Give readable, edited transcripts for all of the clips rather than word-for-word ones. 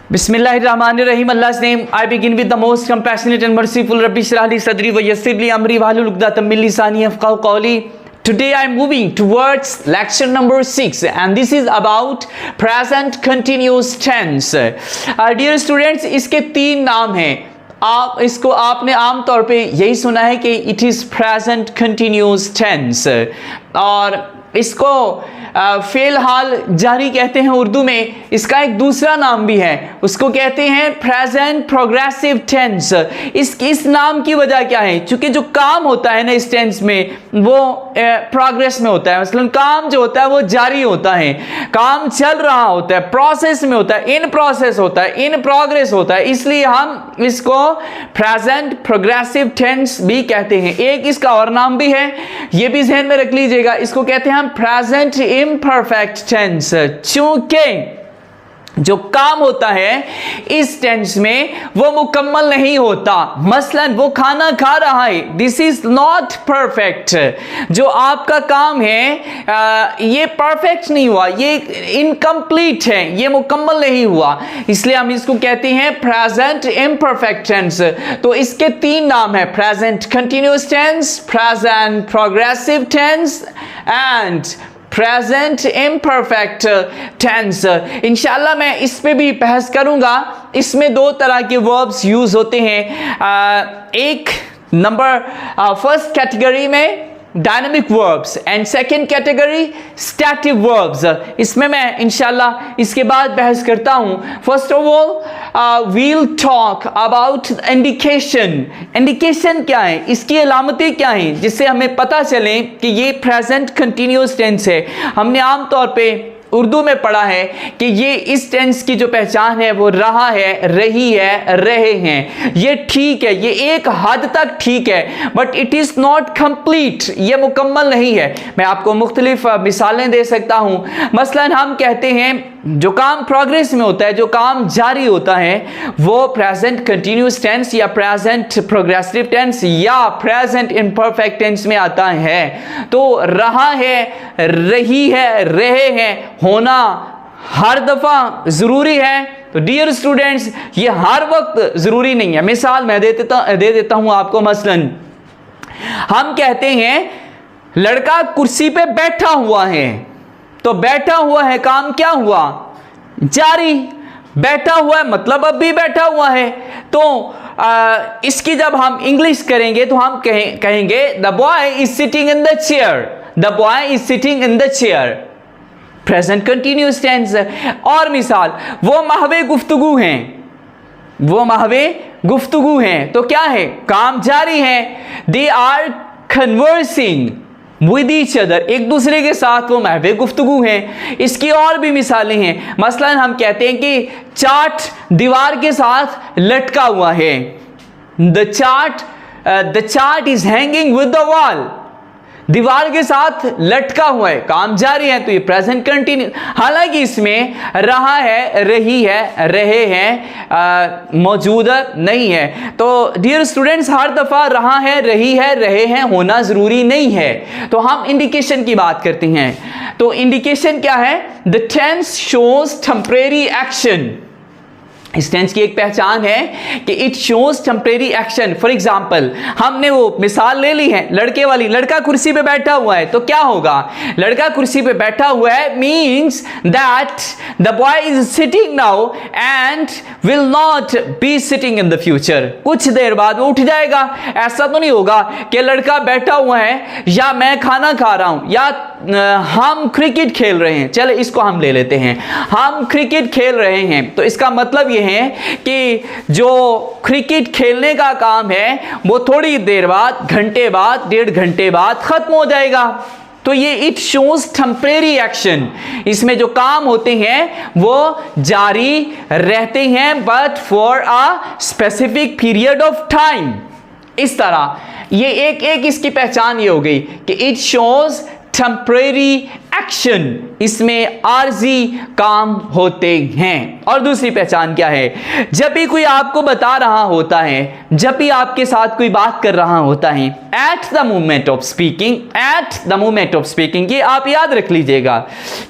Bismillahirrahmanirrahim. Allah's name. I begin with the most compassionate and merciful. Rabbi shrah li sadri wa yassir li amri wahlul 'uqdatam min lisani yafqahu qawli. Today I am moving towards lecture number 6 and this is about present continuous tense. Dear students, इसके 3 नाम हैं. आप इसको आपने आम तौर पे यही सुना है कि it is present continuous tense और इसको फेल हाल जारी कहते हैं उर्दू में. इसका एक दूसरा नाम भी है, उसको कहते हैं प्रेजेंट प्रोग्रेसिव टेंस. इस नाम की वजह क्या है? क्योंकि जो काम होता है ना इस टेंस में वो प्रोग्रेस में होता है. मतलब काम जो होता है वो जारी होता है, काम चल रहा होता है, प्रोसेस में होता है, इन प्रोसेस होता है, इन प्रोग्रेस होता है. इसलिए हम इसको प्रेजेंट प्रोग्रेसिव टेंस भी कहते हैं. एक इसका और नाम भी है, ये भी ध्यान में रख लीजिएगा. इसको कहते हैं हम प्रेजेंट इम्परफेक्ट टेंस. चूंकि जो काम होता है इस टेंस में वो मुकम्मल नहीं होता. मसलन वो खाना खा रहा है, दिस इज नॉट परफेक्ट. जो आपका काम है ये परफेक्ट नहीं हुआ, ये इनकम्प्लीट है, ये मुकम्मल नहीं हुआ. इसलिए हम इसको कहते हैं प्रेजेंट इम्परफेक्ट टेंस. तो इसके 3 नाम है, present continuous tense, present progressive tense and present imperfect tense. इंशाल्लाह मैं इस पे भी बहस करूंगा. इसमें 2 तरह के वर्ब्स यूज होते हैं. एक नंबर फर्स्ट कैटेगरी में dynamic verbs and second category static verbs. इसमें मैं इंशाल्लाह इसके बाद बहस करता हूं. First of all we'll talk about indication. Indication क्या है, इसकी अलामतें क्या हैं जिससे हमें पता चले कि ये प्रेजेंट कंटिन्यूअस टेंस है. हमने आमतौर पे उर्दू में पढ़ा है कि ये इस टेंस की जो पहचान है वो रहा है, रही है, रहे हैं. ये ठीक है, ये एक हद तक ठीक है, but it is not complete. ये मुकम्मल नहीं है. मैं आपको मुख्तलिफ मिसालें दे सकता हूं. मसलन हम कहते हैं जो काम प्रोग्रेस में होता है, जो काम जारी होता है, वो प्रेजेंट कंटिन्यूअस टेंस या प्रेजेंट प्रोग्रेसिव टेंस या प्रेजेंट इम्परफेक्ट टेंस में आता है. तो रहा है, रही है, रहे हैं होना हर दफा जरूरी है. तो डियर स्टूडेंट्स, ये हर वक्त जरूरी नहीं है. मिसाल मैं दे देता हूं आपको. मसलन हम कहते हैं लड़का कुर्सी पे बैठा हुआ है. तो बैठा हुआ है, काम क्या हुआ? जारी. बैठा हुआ है मतलब अब भी बैठा हुआ है. तो इसकी जब हम इंग्लिश करेंगे तो हम कहेंगे the boy is sitting in the chair. The boy is sitting in the chair. Present continuous tense. और मिसाल, वो महवे गुफ्तगू हैं, वो महवे गुफ्तगू हैं. तो क्या है? काम जारी है. They are conversing with each other. एक दूसरे के साथ वो महवे गुफ्तगू हैं. इसकी और भी मिसालें हैं. मसलन हम कहते हैं कि चार्ट दीवार के साथ लटका हुआ है. The chart is hanging with the wall. दीवार के साथ लटका हुआ है, काम जारी है. तो ये प्रेजेंट कंटिन्यू. हालांकि इसमें रहा है, रही है, रहे हैं मौजूद नहीं है. तो डियर स्टूडेंट्स, हर दफा रहा है, रही है, रहे हैं होना जरूरी नहीं है. तो हम इंडिकेशन की बात करते हैं. तो इंडिकेशन क्या है? The tense shows temporary action. इस टेंस की एक पहचान है कि it shows temporary action. For example, हमने वो मिसाल ले ली है लड़के वाली. लड़का कुर्सी पे बैठा हुआ है, तो क्या होगा? लड़का कुर्सी पे बैठा हुआ है means that the boy is sitting now and will not be sitting in the future. कुछ देर बाद वो उठ जाएगा. ऐसा तो नहीं होगा कि लड़का बैठा हुआ है या मैं खाना खा रहा हूं या हम क्रिकेट खेल रहे हैं. चलो इसको हम ले लेते हैं, हम क्रिकेट खेल रहे हैं. तो इसका मतलब यह है कि जो क्रिकेट खेलने का काम है वो थोड़ी देर बाद, घंटे बाद, 1.5 घंटे बाद खत्म हो जाएगा. तो ये इट शोज टेम्परेरी एक्शन. इसमें जो काम होते हैं वो जारी रहते हैं but for a specific period of time. इस तरह ये एक इसकी पहचान ये हो गई कि इट शोज टेम्परेरी एक्शन. इसमें आर्जी काम होते हैं. और दूसरी पहचान क्या है? जब भी कोई आपको बता रहा होता है, जब भी आपके साथ कोई बात कर रहा होता है, at the moment of speaking, at the moment of speaking, ये आप याद रख लीजिएगा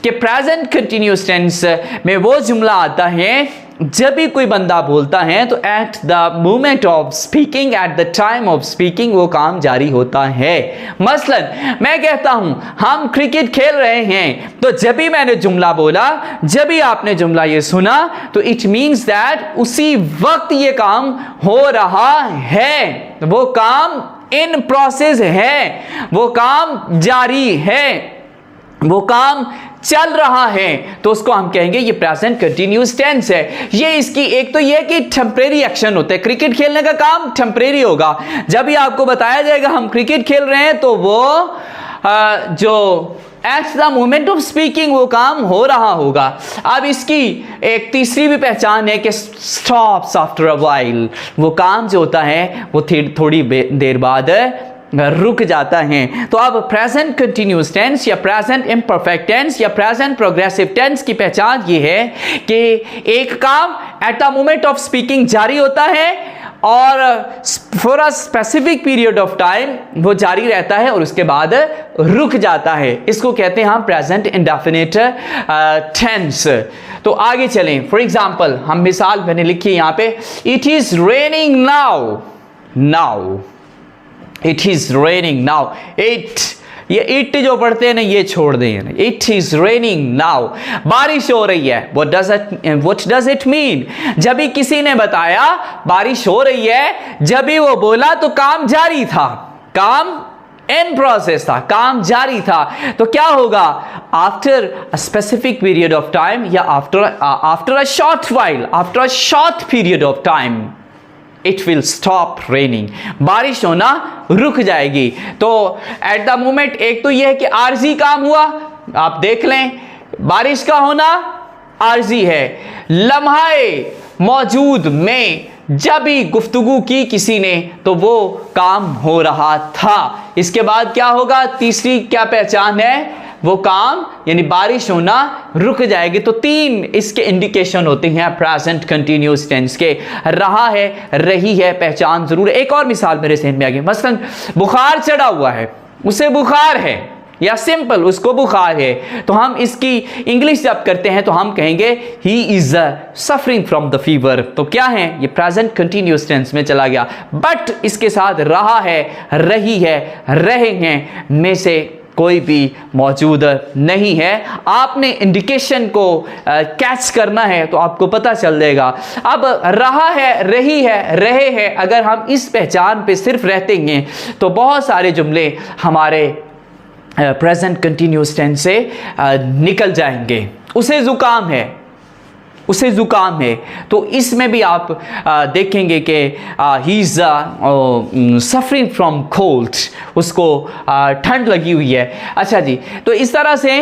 कि प्रेजेंट कंटिन्यूअस टेंस में वो जुमला आता है जब भी कोई बंदा बोलता है तो at the moment of speaking, at the time of speaking वो काम जारी होता है। मसलन मैं कहता हूं हम क्रिकेट खेल रहे हैं, तो जब भी मैंने जुमला बोला, जब भी आपने जुमला ये सुना, तो इट मीन्स दैट उसी वक्त ये काम हो रहा है, वो काम इन प्रोसेस है, वो काम जारी है, वो काम चल रहा है, तो उसको हम कहेंगे ये प्रेजेंट कंटिन्यूअस टेंस है। ये इसकी एक तो ये कि टेम्परेरी एक्शन होता है, क्रिकेट खेलने का काम टेम्परेरी होगा। जब भी आपको बताया जाएगा हम क्रिकेट खेल रहे हैं, तो वो जो at the moment of speaking वो काम हो रहा होगा। अब इसकी एक तीसरी भी पहचान है कि स्टॉप्स आफ्टर अ व्हाइल, वो काम जो होता है वो थोड़ी देर बाद रुक जाता है। तो अब प्रेजेंट कंटिन्यूअस टेंस या प्रेजेंट इम्परफेक्ट टेंस या प्रेजेंट प्रोग्रेसिव टेंस की पहचान ये है कि एक काम at the moment of speaking जारी होता है और for a specific period of time वो जारी रहता है और उसके बाद रुक जाता है। इसको कहते हैं हम प्रेजेंट इंडेफिनिट टेंस। तो आगे चलें। फॉर एग्जांपल हम मिसाल मैंने लिखी यहाँ पे, it is raining now, now it is raining now. ये इट जो पढ़ते हैं ना ये छोड़ दें, इट इज रेनिंग नाउ, बारिश हो रही है। What does it mean? जब भी किसी ने बताया बारिश हो रही है, जब भी वो बोला तो काम जारी था, काम इन प्रोसेस था, काम जारी था। तो क्या होगा? After a specific period of time या after a short while, after a short period of time it will stop raining, बारिश होना रुक जाएगी। तो एट द मोमेंट एक तो यह है कि आरजी काम हुआ, आप देख लें बारिश का होना आरजी है। लम्हाए मौजूद में जब भी गुफ्तगू की किसी ने तो वो काम हो रहा था। इसके बाद क्या होगा? तीसरी क्या पहचान है? वो काम यानी बारिश होना रुक जाएगी। तो तीन इसके इंडिकेशन होते हैं प्रेजेंट कंटिन्यूअस टेंस के, रहा है, रही है, पहचान जरूर। एक और मिसाल मेरे ज़हन में आ गई, मसलन बुखार चढ़ा हुआ है, उसे बुखार है, या सिंपल उसको बुखार है, तो हम इसकी इंग्लिश जब करते हैं तो हम कहेंगे he is suffering from the fever. तो क्या है? ये प्रेजेंट कंटिन्यूअस टेंस में चला गया, बट इसके साथ रहा है, रही है, रहे हैं में से कोई भी मौजूद नहीं है। आपने इंडिकेशन को कैच करना है तो आपको पता चल जाएगा। अब रहा है, रही है, रहे हैं, अगर हम इस पहचान पे सिर्फ रहते हैं तो बहुत सारे जुमले हमारे प्रेजेंट कंटिन्यूअस टेंस से निकल जाएंगे। उसे जुकाम है, उसे ज़ुकाम है, तो इसमें भी आप देखेंगे कि he is suffering from cold, उसको ठंड लगी हुई है। अच्छा जी, तो इस तरह से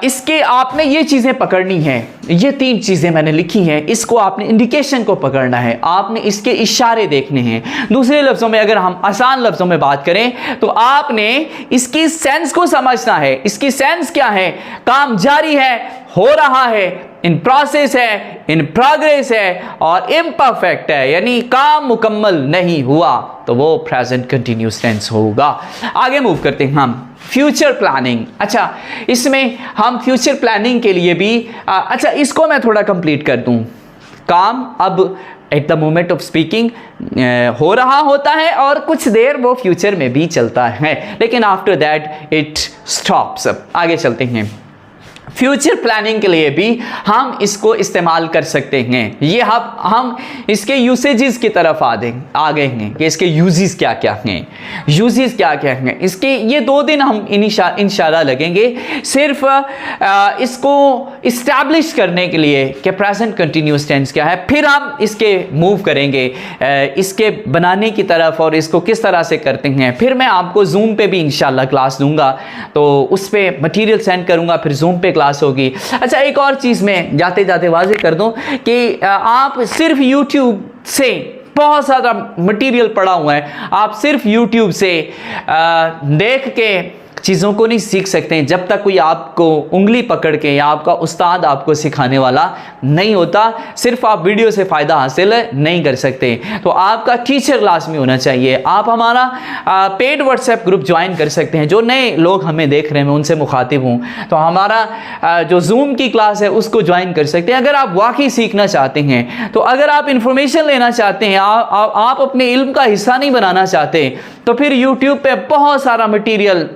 इसके आपने ये चीज़ें पकड़नी हैं, ये तीन चीज़ें मैंने लिखी हैं, इसको आपने इंडिकेशन को पकड़ना है, आपने इसके इशारे देखने हैं। दूसरे लफ्ज़ों में अगर हम आसान लफ्ज़ों में बात करें तो आपने इसकी सेंस को समझना है। इसकी सेंस क्या है? काम जारी है, हो रहा है, इन प्रोसेस है, इन प्रोग्रेस है, और इम्परफेक्ट है, यानी काम मुकम्मल नहीं हुआ, तो वो प्रेजेंट कंटिन्यूअस टेंस होगा। आगे मूव करते हैं हम फ्यूचर प्लानिंग। अच्छा, इसमें हम फ्यूचर प्लानिंग के लिए भी अच्छा इसको मैं थोड़ा कंप्लीट कर दूं। काम अब at the moment of speaking हो रहा होता है और कुछ देर वो फ्यूचर में भी चलता है, लेकिन आफ्टर दैट इट स्टॉप्स। आगे चलते हैं। फ्यूचर प्लानिंग के लिए भी हम इसको इस्तेमाल कर सकते हैं। ये हम इसके यूसेजेस की तरफ आ गए हैं कि इसके यूजेस क्या क्या हैं, यूजेस क्या क्या हैं। इसके ये 2 दिन हम इंशाल्लाह लगेंगे सिर्फ इसको इस्टेब्लिश करने के लिए कि प्रेजेंट कंटिन्यूअस टेंस क्या है। फिर हम इसके मूव करेंगे इसके बनाने की तरफ और इसको किस तरह से करते हैं। फिर मैं आपको जूम पे भी इंशाल्लाह क्लास दूंगा, तो उस पर मटीरियल सेंड करूंगा, फिर जूम पे क्लास होगी। अच्छा, एक और चीज़ मैं जाते जाते वाज़ेह कर दूं कि आप सिर्फ यूट्यूब से बहुत सारा मटेरियल पड़ा हुआ है, आप सिर्फ यूट्यूब से देख के चीज़ों को नहीं सीख सकते हैं जब तक कोई आपको उंगली पकड़ के या आपका उस्ताद आपको सिखाने वाला नहीं होता। सिर्फ आप वीडियो से फ़ायदा हासिल नहीं कर सकते, तो आपका टीचर लाजमी होना चाहिए। आप हमारा पेड व्हाट्सएप ग्रुप ज्वाइन कर सकते हैं। जो नए लोग हमें देख रहे हैं, मैं उनसे मुखातिब हूँ, तो हमारा जो जूम की क्लास है उसको ज्वाइन कर सकते हैं अगर आप वाकई सीखना चाहते हैं। तो अगर आप इंफॉर्मेशन लेना चाहते हैं, आप अपने इल्म का हिस्सा नहीं बनाना चाहते, तो फिर यूट्यूब पे बहुत सारा मटेरियल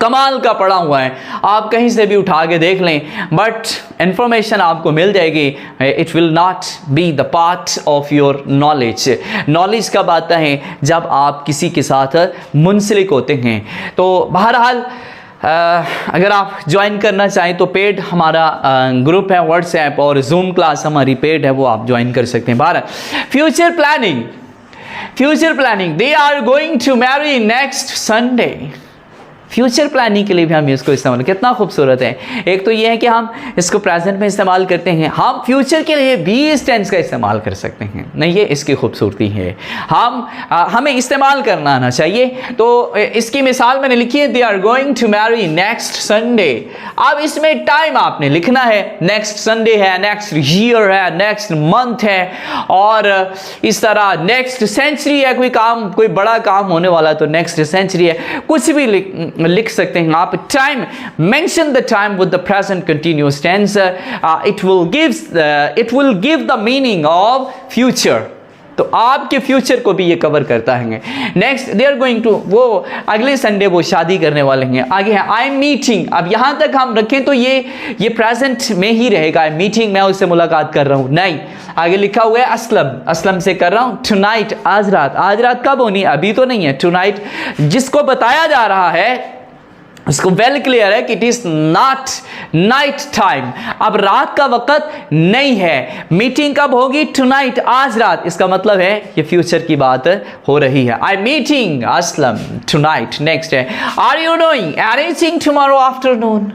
कमाल का पड़ा हुआ है, आप कहीं से भी उठा के देख लें, बट इंफॉर्मेशन आपको मिल जाएगी। It will not be the part of your knowledge. Knowledge कब आता है? जब आप किसी के साथ मुंसलिक होते हैं। तो बहरहाल अगर आप ज्वाइन करना चाहें तो पेड हमारा ग्रुप है व्हाट्सएप, और जूम क्लास हमारी पेड है, वो आप ज्वाइन कर सकते हैं। बहरहाल future planning, they are going to marry next Sunday. Future planning के लिए भी हम इसको इस्तेमाल, कितना खूबसूरत है। एक तो ये है कि हम इसको प्रेजेंट में इस्तेमाल करते हैं, हम फ्यूचर के लिए भी इस टेंस का इस्तेमाल कर सकते हैं। नहीं, ये इसकी खूबसूरती है, हमें इस्तेमाल करना आना चाहिए। तो इसकी मिसाल मैंने लिखी है, they are going to marry next Sunday. अब इसमें टाइम आपने लिखना है, नेक्स्ट संडे है, नेक्स्ट ईयर है, नेक्स्ट मंथ है, और इस तरह नेक्स्ट सेंचुरी है। कोई बड़ा काम होने वाला तो नेक्स्ट सेंचुरी है, कुछ भी लिख सकते हैं आप। Time, mention the time with the present continuous tense, it will give the meaning of future. तो आपके फ्यूचर को भी ये कवर करता है। Next, they are going to, वो अगले संडे वो शादी करने वाले हैं। आगे है आई एम मीटिंग। अब यहां तक हम रखें तो ये प्रेजेंट में ही रहेगा। आई एम मीटिंग, मैं उससे मुलाकात कर रहा हूं, नहीं। आगे लिखा हुआ है असलम से कर रहा हूं। टुनाइट, आज रात कब होनी? अभी तो नहीं है। टुनाइट जिसको बताया जा रहा है उसको वेल क्लियर है कि it is not night time. अब रात का वक्त नहीं है। मीटिंग कब होगी? टुनाइट, आज रात। इसका मतलब है ये फ्यूचर की बात हो रही है। I meeting Aslam tonight. Next है, are you doing anything tomorrow afternoon?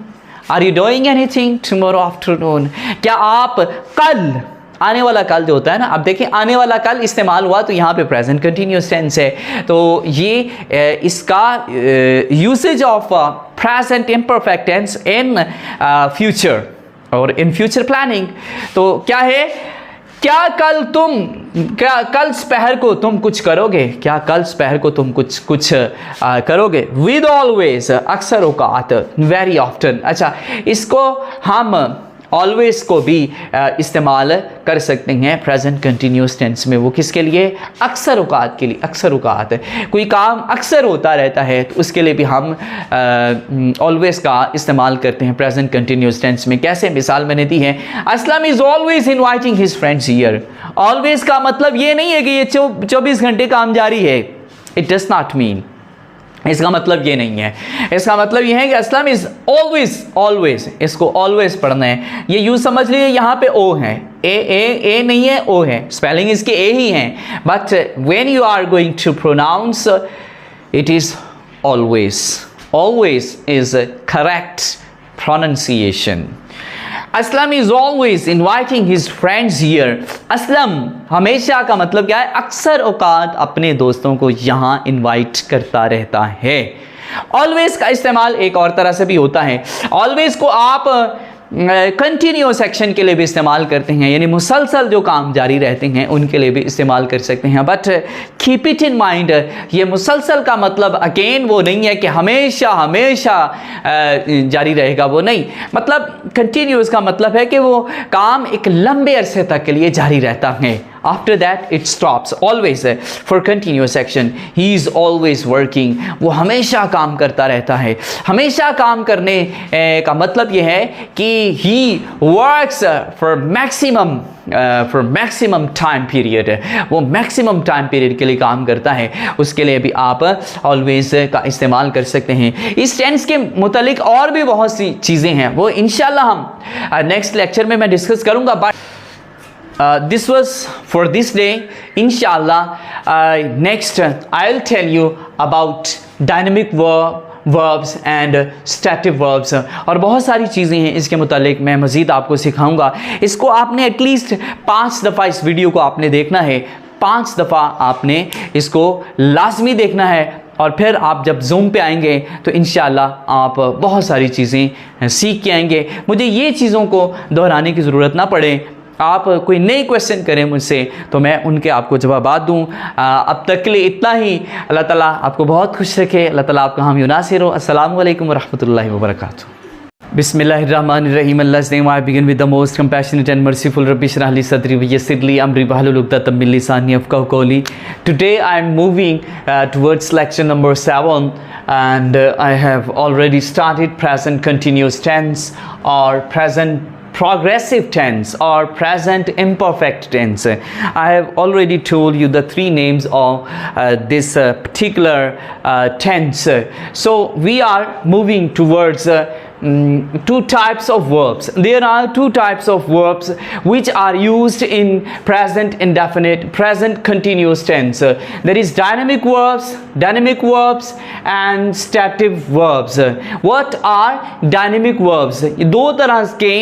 Are you doing anything tomorrow afternoon? क्या आप कल, आने वाला कल जो होता है ना, अब देखिए आने वाला कल इस्तेमाल हुआ तो यहाँ पे प्रेजेंट कंटिन्यूअस टेंस है। तो ये इसका usage of present imperfect tense in future और इन फ्यूचर प्लानिंग। तो क्या है? क्या कल दोपहर को तुम कुछ करोगे? क्या कल दोपहर को तुम कुछ करोगे? विद ऑलवेज, अक्सर औकात, वेरी ऑफ्टन। अच्छा, इसको हम ऑलवेज को भी इस्तेमाल कर सकते हैं प्रेजेंट कंटिन्यूअस टेंस में। वो किसके लिए? अक्सर औकात के लिए। अक्सर औकात, कोई काम अक्सर होता रहता है तो उसके लिए भी हम ऑलवेज का इस्तेमाल करते हैं प्रेजेंट कंटिन्यूअस टेंस में। कैसे? मिसाल मैंने दी है, Aslam is always inviting his friends here. Always का मतलब ये नहीं है कि ये 24 घंटे काम जारी है। इट डज नॉट मीन, इसका मतलब ये नहीं है। इसका मतलब ये है कि असलम इज ऑलवेज, इसको ऑलवेज पढ़ना है। ये यूँ समझ लीजिए यहाँ पे ओ है, ए नहीं है, ओ है। स्पेलिंग इसके ए ही है, but when you are going to pronounce it is always is correct pronunciation. Aslam is always inviting his friends here. Aslam हमेशा का मतलब क्या है? अक्सर औकात अपने दोस्तों को यहाँ इन्वाइट करता रहता है। ऑलवेज का इस्तेमाल एक और तरह से भी होता है। ऑलवेज को आप कंटिन्यूअस एक्शन के लिए भी इस्तेमाल करते हैं, यानी मुसलसल जो काम जारी रहते हैं उनके लिए भी इस्तेमाल कर सकते हैं। But keep it in mind, ये मुसलसल का मतलब अगेन वो नहीं है कि हमेशा जारी रहेगा, वो नहीं। मतलब कंटिन्यूअस का मतलब है कि वो काम एक लंबे अरसे तक के लिए जारी रहता है। After that it stops. Always for continuous action. He is always working. वो हमेशा काम करता रहता है। हमेशा काम करने का मतलब ये है कि he works for maximum time period. वो maximum time period के लिए काम करता है, उसके लिए भी आप always का इस्तेमाल कर सकते हैं। इस टेंस के मुतालिक और भी बहुत सी चीज़ें हैं, वो इंशाल्लाह हम नेक्स्ट लेक्चर में मैं डिस्कस करूँगा। But this was for this day. Inshallah, next I'll tell you about dynamic verbs and stative verbs और बहुत सारी चीज़ें हैं इसके मुतालिक मैं मज़ीद आपको सिखाऊंगा। इसको आपने एटलीस्ट 5 दफ़ा इस वीडियो को आपने देखना है, 5 दफ़ा आपने इसको लाजमी देखना है। और फिर आप जब ज़ूम पे आएंगे तो इंशाल्लाह आप बहुत सारी चीज़ें सीख के आएंगे। मुझे ये चीज़ों को दोहराने की ज़रूरत ना पड़े, आप कोई नए क्वेश्चन करें मुझसे तो मैं उनके आपको जवाबात दूँ। अब तक के लिए इतना ही। अल्लाह ताला आपको बहुत खुश रखे, अल्लाह ताला आपका हामी नासिर हो। अस्सलामु अलैकुम वरहमतुल्लाहि वबरकातुहू। Bismillahirrahmanirrahim. Allah's name I begin with the most compassionate and merciful. Rabbi shrah li sadri wa yassir li amri wahlul 'uqdatam min lisani yafqahu qawli. Today I am moving towards lecture number 7 and I have already started present continuous tense or present progressive tense or present imperfect tense. I have already told you the three names of this particular tense. So we are moving towards two types of verbs. There are two types of verbs which are used in present indefinite, present continuous tense. There is dynamic verbs and static verbs. What are dynamic verbs? ये दो तरह के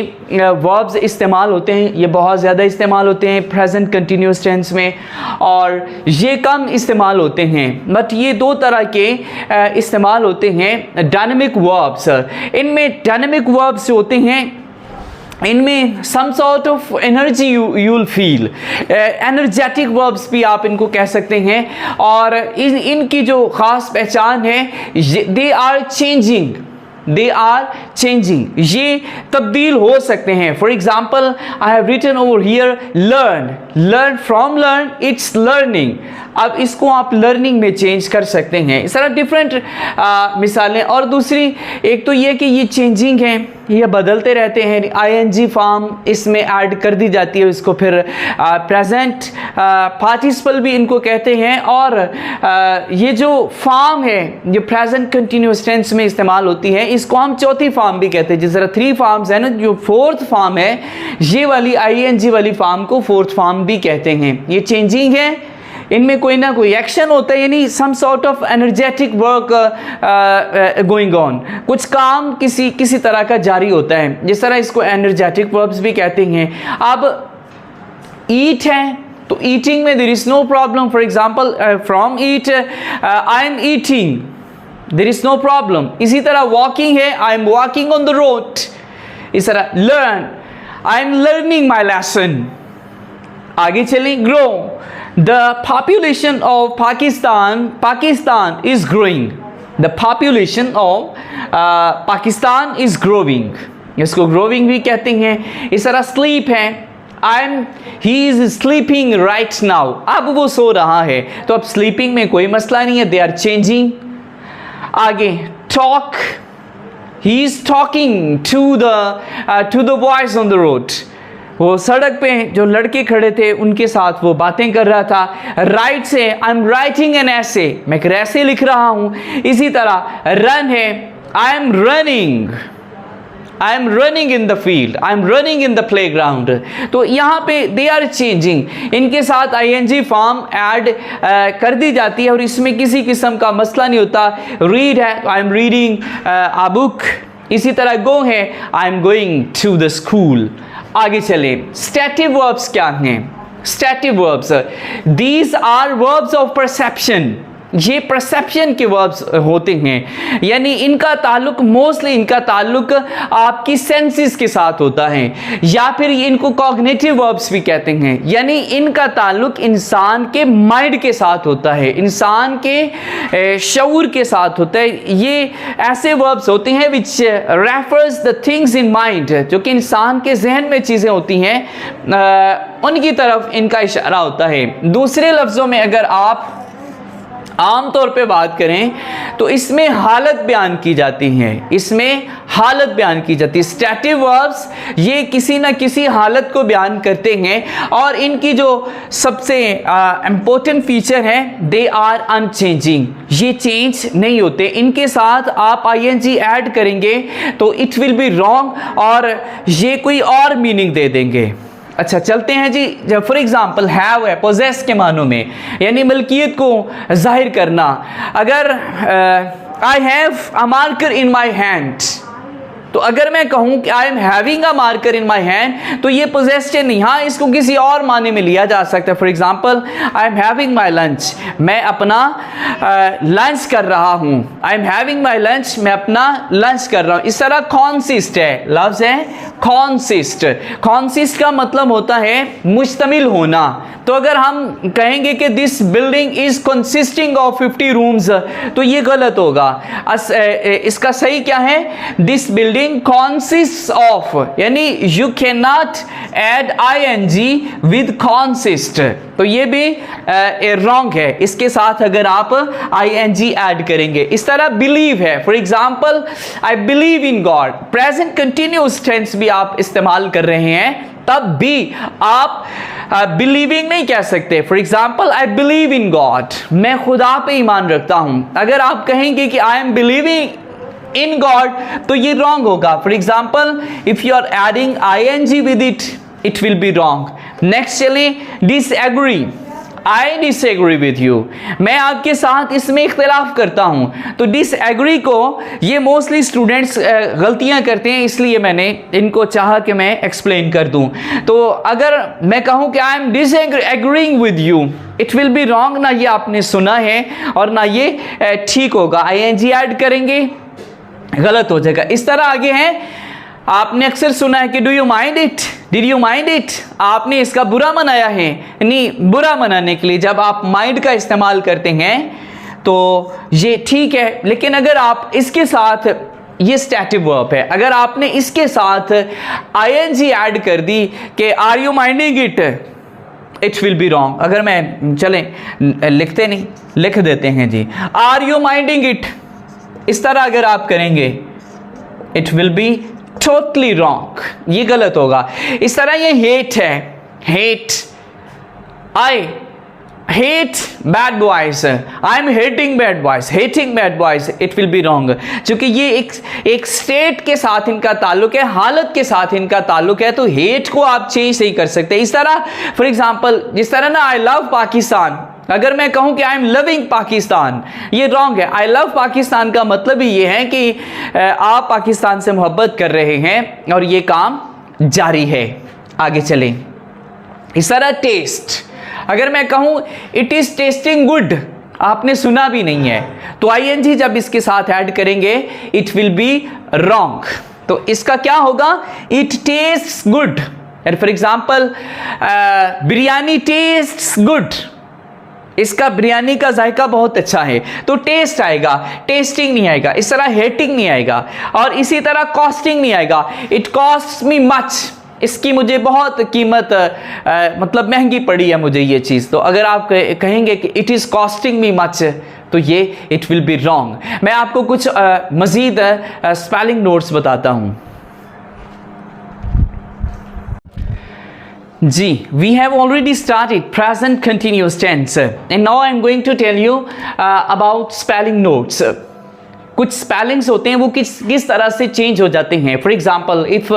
verbs इस्तेमाल होते हैं, ये बहुत ज़्यादा इस्तेमाल होते हैं present continuous tense में और ये कम इस्तेमाल होते हैं, बट ये दो तरह के इस्तेमाल होते हैं dynamic verbs. इनमें डायनेमिक वर्ब्स होते हैं, इनमें some sort of energy you will feel, energetic verbs भी आप इनको कह सकते हैं और इनकी जो ख़ास पहचान है दे आर चेंजिंग, ये तब्दील हो सकते हैं। For example I have written over here learn from learn it's learning. अब इसको आप लर्निंग में चेंज कर सकते हैं। इस तरह डिफरेंट मिसालें। और दूसरी एक तो ये कि ये चेंजिंग है, ये बदलते रहते हैं। आईएनजी फॉर्म इसमें ऐड कर दी जाती है, इसको फिर प्रेजेंट पार्टिसिपल भी इनको कहते हैं। और ये जो फॉर्म है ये प्रेजेंट कंटिन्यूअस टेंस में इस्तेमाल होती है, इसको हम चौथी फॉर्म भी कहते हैं। जिस तरह थ्री फॉर्म्स है ना, जो फोर्थ फॉर्म है ये वाली आईएनजी वाली फॉर्म को फोर्थ फॉर्म भी कहते हैं। ये चेंजिंग है, इनमें कोई ना कोई एक्शन होता है, यानी some sort of energetic work going on, कुछ काम किसी तरह का जारी होता है, जिस तरह इसको एनर्जेटिक वर्ब्स भी कहते हैं। अब ईट है तो ईटिंग में there is no problem. For example from eat I am eating, there is no problem. इसी तरह वॉकिंग है, I am walking on the road. इस तरह learn, I am learning my lesson. आगे चलें, grow, the population of Pakistan is growing. The population of Pakistan is growing. इसको growing भी कहते हैं। इस तरह sleep है, he is sleeping right now. अब वो सो रहा है, तो अब sleeping में कोई मसला नहीं है, they are changing. आगे talk, he is talking to the boys on the road. वो सड़क पे जो लड़के खड़े थे उनके साथ वो बातें कर रहा था। राइट से आई एम राइटिंग एन ऐसे, मैं एक ऐसे लिख रहा हूँ। इसी तरह रन है, I am running in the field, I am running in the playground. तो यहाँ पे दे आर चेंजिंग, इनके साथ आईएनजी फॉर्म ऐड कर दी जाती है और इसमें किसी किस्म का मसला नहीं होता। रीड है तो I am reading a book. इसी तरह गो है, I am going to the school. आगे चले, स्टैटिव वर्ब्स क्या हैं? Stative verbs, these are verbs of perception. ये परसेप्शन के वर्ब्स होते हैं, यानी इनका ताल्लुक मोस्टली इनका ताल्लुक आपकी सेंसेस के साथ होता है, या फिर इनको कॉग्निटिव वर्ब्स भी कहते हैं, यानी इनका ताल्लुक इंसान के माइंड के साथ होता है, इंसान के शऊर के साथ होता है। ये ऐसे वर्ब्स होते हैं विच refers the things in mind, जो कि इंसान के जहन में चीज़ें होती हैं उनकी तरफ इनका इशारा होता है। दूसरे लफ्ज़ों में अगर आप आम तौर पे बात करें तो इसमें हालत बयान की जाती है, इसमें हालत बयान की जाती है। स्टैटिव वर्ब्स ये किसी ना किसी हालत को बयान करते हैं और इनकी जो सबसे इम्पोर्टेंट फीचर है, दे आर अनचेंजिंग, ये चेंज नहीं होते। इनके साथ आप आईएनजी ऐड करेंगे तो इट विल बी रॉन्ग और ये कोई और मीनिंग दे देंगे। अच्छा चलते हैं जी। जब फॉर एग्जाम्पल हैव है पोजेस के मानों में, यानी मलकियत को जाहिर करना। अगर I have a marker in my hand, तो अगर मैं कहूं कि I am having a marker in my hand, तो ये पोजेशन नहीं, हाँ इसको किसी और माने में लिया जा सकता है। For example, I am having my lunch, मैं अपना लंच कर रहा हूं। I am having my lunch, मैं अपना लंच कर रहा हूं। इस तरह कॉन्सिस्ट है, लफ्ज है कॉन्सिस्ट। कॉन्सिस्ट का मतलब होता है मुश्तमिल होना। तो अगर हम कहेंगे कि this building is consisting of 50 rooms, तो ये गलत होगा। इसका सही क्या है? दिस बिल्डिंग कॉन्सिस्ट ऑफ, यानी you can not add ing with consist, तो ये भी रॉन्ग है। इसके साथ अगर आप ing ऐड करेंगे, इस तरह बिलीव है। For example, I believe in God, present continuous tense भी आप इस्तेमाल कर रहे हैं, तब भी आप बिलीविंग नहीं कह सकते। For example, I believe in God, मैं खुदा पे ईमान रखता हूं। अगर आप कहेंगे कि I am believing in God, तो ये रॉन्ग होगा। For example, if you are adding ing with it will be wrong. Next चले, disagree, I disagree with you, मैं आपके साथ इसमें इख्तिलाफ करता हूं। तो डिसएग्री को ये मोस्टली स्टूडेंट्स गलतियां करते हैं, इसलिए मैंने इनको चाहा कि मैं एक्सप्लेन कर दूं। तो अगर मैं कहूं कि I M disagreeing with you, it will be wrong, ना ये आपने सुना है और ना ये ठीक होगा। ing ऐड करेंगे, गलत हो जाएगा। इस तरह आगे है, आपने अक्सर सुना है कि do you mind it, did you mind it, आपने इसका बुरा मनाया है। नहीं, बुरा मनाने के लिए जब आप माइंड का इस्तेमाल करते हैं तो ये ठीक है, लेकिन अगर आप इसके साथ, ये स्टैटिव वर्ब है, अगर आपने इसके साथ ing ऐड कर दी कि are you minding it will be wrong. अगर मैं, चलें लिखते नहीं, लिख देते हैं जी, आर यू माइंडिंग इट, इस तरह अगर आप करेंगे it will be totally wrong, ये गलत होगा। इस तरह ये हेट है, hate, I hate bad boys, I am hating bad boys, hating bad boys, it will be wrong. क्योंकि ये एक स्टेट के साथ इनका ताल्लुक है, हालत के साथ इनका ताल्लुक है, तो हेट को आप चेंज नहीं कर सकते। इस तरह फॉर एग्जाम्पल, जिस तरह ना आई लव पाकिस्तान, अगर मैं कहूं कि आई एम लविंग पाकिस्तान, ये रॉन्ग है। आई लव पाकिस्तान का मतलब ही ये है कि आप पाकिस्तान से मोहब्बत कर रहे हैं और ये काम जारी है। आगे चलें, इस तरह टेस्ट, अगर मैं कहूं इट इज टेस्टिंग गुड, आपने सुना भी नहीं है, तो ing जब इसके साथ ऐड करेंगे इट विल बी रॉन्ग। तो इसका क्या होगा? It tests good. For example, biryani tests good, इसका बिरयानी का जायका बहुत अच्छा है, तो टेस्ट आएगा, टेस्टिंग नहीं आएगा। इस तरह हेटिंग नहीं आएगा, और इसी तरह कॉस्टिंग नहीं आएगा। इट कॉस्ट मी मच, इसकी मुझे बहुत कीमत, मतलब महंगी पड़ी है मुझे ये चीज़। तो अगर आप कहेंगे कि it is costing me much, तो ये इट विल बी रॉन्ग। मैं आपको कुछ मज़ीद स्पेलिंग नोट्स बताता हूँ। जी, we have already started present continuous tense and now I am going to tell you about spelling notes. कुछ स्पेलिंग्स होते हैं वो किस तरह से चेंज हो जाते हैं। For example, if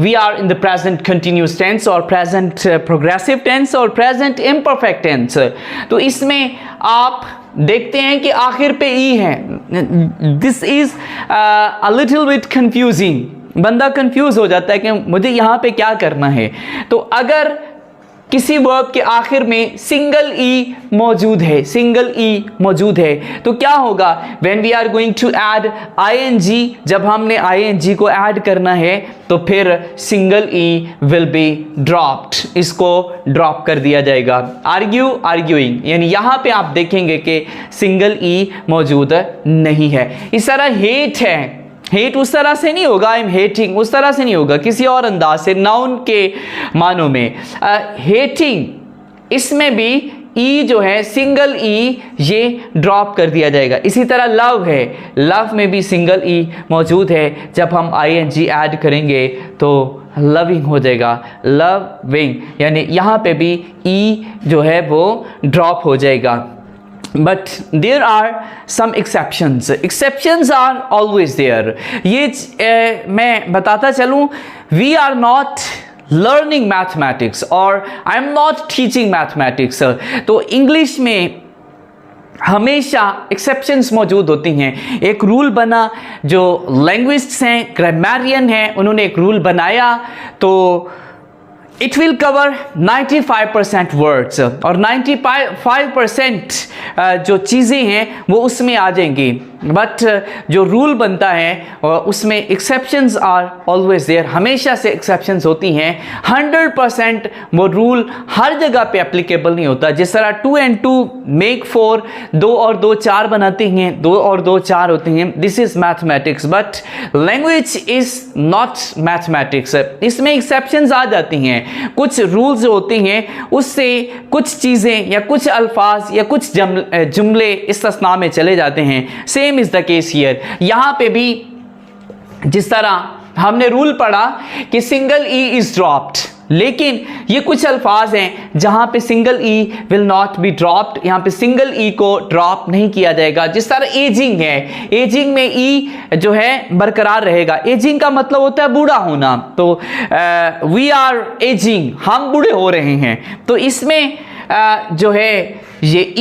we are in the present continuous tense और प्रेजेंट प्रोग्रेसिव टेंस और प्रेजेंट इम्परफेक्ट टेंस, तो इसमें आप देखते हैं कि आखिर पे ई है। This is a little bit confusing, बंदा कंफ्यूज हो जाता है कि मुझे यहाँ पे क्या करना है। तो अगर किसी वर्ब के आखिर में सिंगल ई मौजूद है, सिंगल ई मौजूद है, तो क्या होगा? When we are going to add ing, जब हमने ing को ऐड करना है तो फिर single E will be dropped, इसको ड्रॉप कर दिया जाएगा। आर्ग्यू, आर्ग्यूइंग, यानी यहाँ पे आप देखेंगे कि सिंगल ई मौजूद नहीं है। इस तरह हेट है, हेट उस तरह से नहीं होगा, आई एम हेटिंग उस तरह से नहीं होगा, किसी और अंदाज से, नाउन के मानों में। हेटिंग, इसमें भी ई जो है सिंगल ई ये ड्रॉप कर दिया जाएगा। इसी तरह लव है, लव में भी सिंगल ई मौजूद है, जब हम ing ऐड करेंगे तो लविंग हो जाएगा, लविंग, यानी यहाँ पे भी ई जो है वो ड्रॉप हो जाएगा। But there are some exceptions. Exceptions are always there. ये मैं बताता चलूँ, we are not learning mathematics or I am not teaching mathematics. तो इंग्लिश में हमेशा एक्सेप्शंस मौजूद होती हैं। एक रूल बना, जो लैंग्विस्ट्स हैं, ग्रामरियन हैं, उन्होंने एक रूल बनाया तो इट विल कवर 95% वर्ड्स और 95% जो चीज़ें हैं वो उसमें आ जाएंगी। बट जो रूल बनता है उसमें एक्सेप्शंस आर ऑलवेज देयर, हमेशा से एक्सेप्शंस होती हैं। 100% वो रूल हर जगह पे एप्लीकेबल नहीं होता। जिस तरह 2 and 2 मेक 4, 2 और 2 4 बनाते हैं, 2 और 2 4 होते हैं। This is mathematics, but language is not mathematics. इसमें एक्सेप्शंस आ जाती हैं, कुछ रूल्स होते हैं, उससे कुछ चीज़ें या कुछ अल्फाज या कुछ जुमले इस्तिस्ना में चले जाते हैं। Same is the case here. यहां पे भी जिस तरह हमने रूल पढ़ा कि सिंगल ई इज ड्रॉप्ड, लेकिन ये कुछ अल्फाज हैं जहां पे single E will not be dropped, यहां पे सिंगल ई को ड्रॉप नहीं किया जाएगा। जिस तरह एजिंग है, एजिंग में ई जो है बरकरार रहेगा। एजिंग का मतलब होता है बूढ़ा होना, तो वी आर एजिंग, हम बूढ़े हो रहे हैं। तो इसमें जो है ये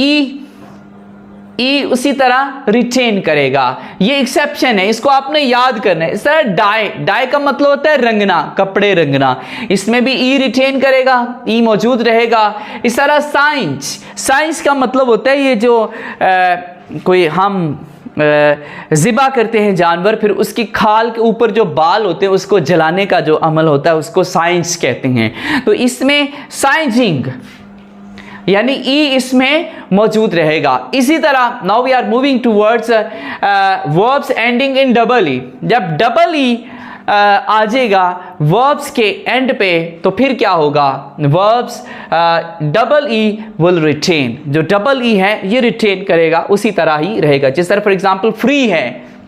ई उसी तरह रिटेन करेगा। ये एक्सेप्शन है, इसको आपने याद करना है। इस तरह डाई का मतलब होता है रंगना, कपड़े रंगना, इसमें भी ई रिटेन करेगा, ई मौजूद रहेगा। इस तरह साइंस का मतलब होता है ये जो कोई हम ज़िबा करते हैं जानवर, फिर उसकी खाल के ऊपर जो बाल होते हैं उसको जलाने का जो अमल होता है उसको साइंस कहते हैं। तो इसमें साइंजिंग यानी ई इसमें मौजूद रहेगा। इसी तरह now we are moving towards verbs ending in double E. जब डबल ई आ जाएगा वर्ब्स के एंड पे तो फिर क्या होगा, verbs double E will retain, जो डबल ई है ये रिटेन करेगा, उसी तरह ही रहेगा। जिस तरह फॉर एग्जांपल फ्री है,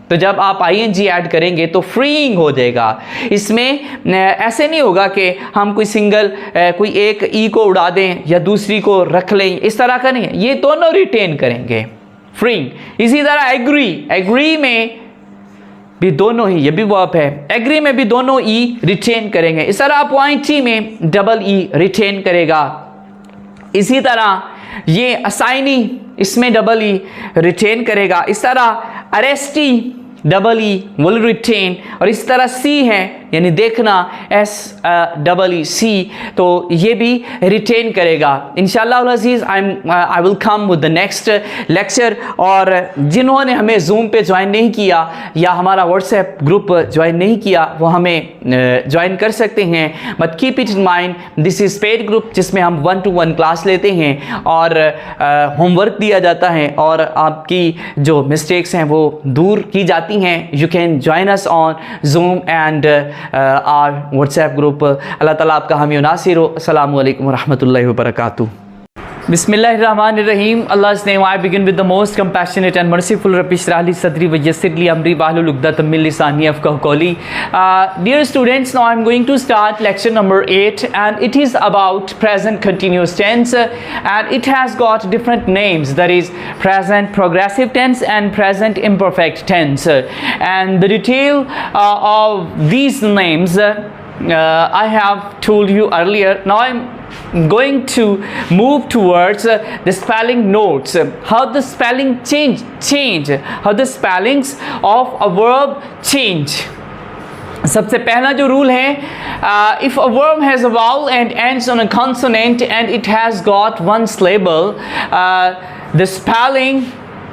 तो जब आप ING ऐड करेंगे तो फ्रीइंग हो जाएगा। इसमें ऐसे नहीं होगा कि हम कोई एक ई को उड़ा दें या दूसरी को रख लें, इस तरह का नहीं है, ये दोनों रिटेन करेंगे, फ्रीइंग। इसी तरह एग्री में भी दोनों ही, ये भी वर्ब है, एग्री में भी दोनों ई रिटेन करेंगे। इस तरह अपॉइंटी में डबल ई रिटेन करेगा। इसी तरह ये असाइनी, इसमें डबल ई रिटेन करेगा। इस तरह arrested double E will retain, और इस तरह सी है यानी देखना, SEE सी, तो ये भी रिटेन करेगा। इंशाअल्लाह अज़ीज़ I will come with the next lecture. और जिन्होंने हमें जूम पे ज्वाइन नहीं किया या हमारा व्हाट्सएप ग्रुप ज्वाइन नहीं किया वो हमें ज्वाइन कर सकते हैं। But keep it in mind, this is paid group जिसमें हम 1-to-1 क्लास लेते हैं और होमवर्क दिया जाता है और आपकी जो मिस्टेक्स हैं वो दूर की जाती हैं। You can join us on zoom and our WhatsApp group. अल्लाह ताला आपका हामी नासिर हो। अस्सलामु अलैकुम वरहमतुल्लाहि वबरकातुहू। Bismillahirrahmanirrahim. Allah's name, I begin with the most compassionate and merciful. Rabbi shrah li sadri wa yassir li amri wahlul uqdatam min lisani yafqahu qawli. Dear students, now I'm going to start lecture number 8 and it is about present continuous tense and it has got different names, that is present progressive tense and present imperfect tense. And the detail of these names I have told you earlier. Now I'm going to move towards the spelling notes, how the spelling change, how the spellings of a verb change. सबसे पहला जो rule है, if a verb has a vowel and ends on a consonant and it has got one syllable, the spelling,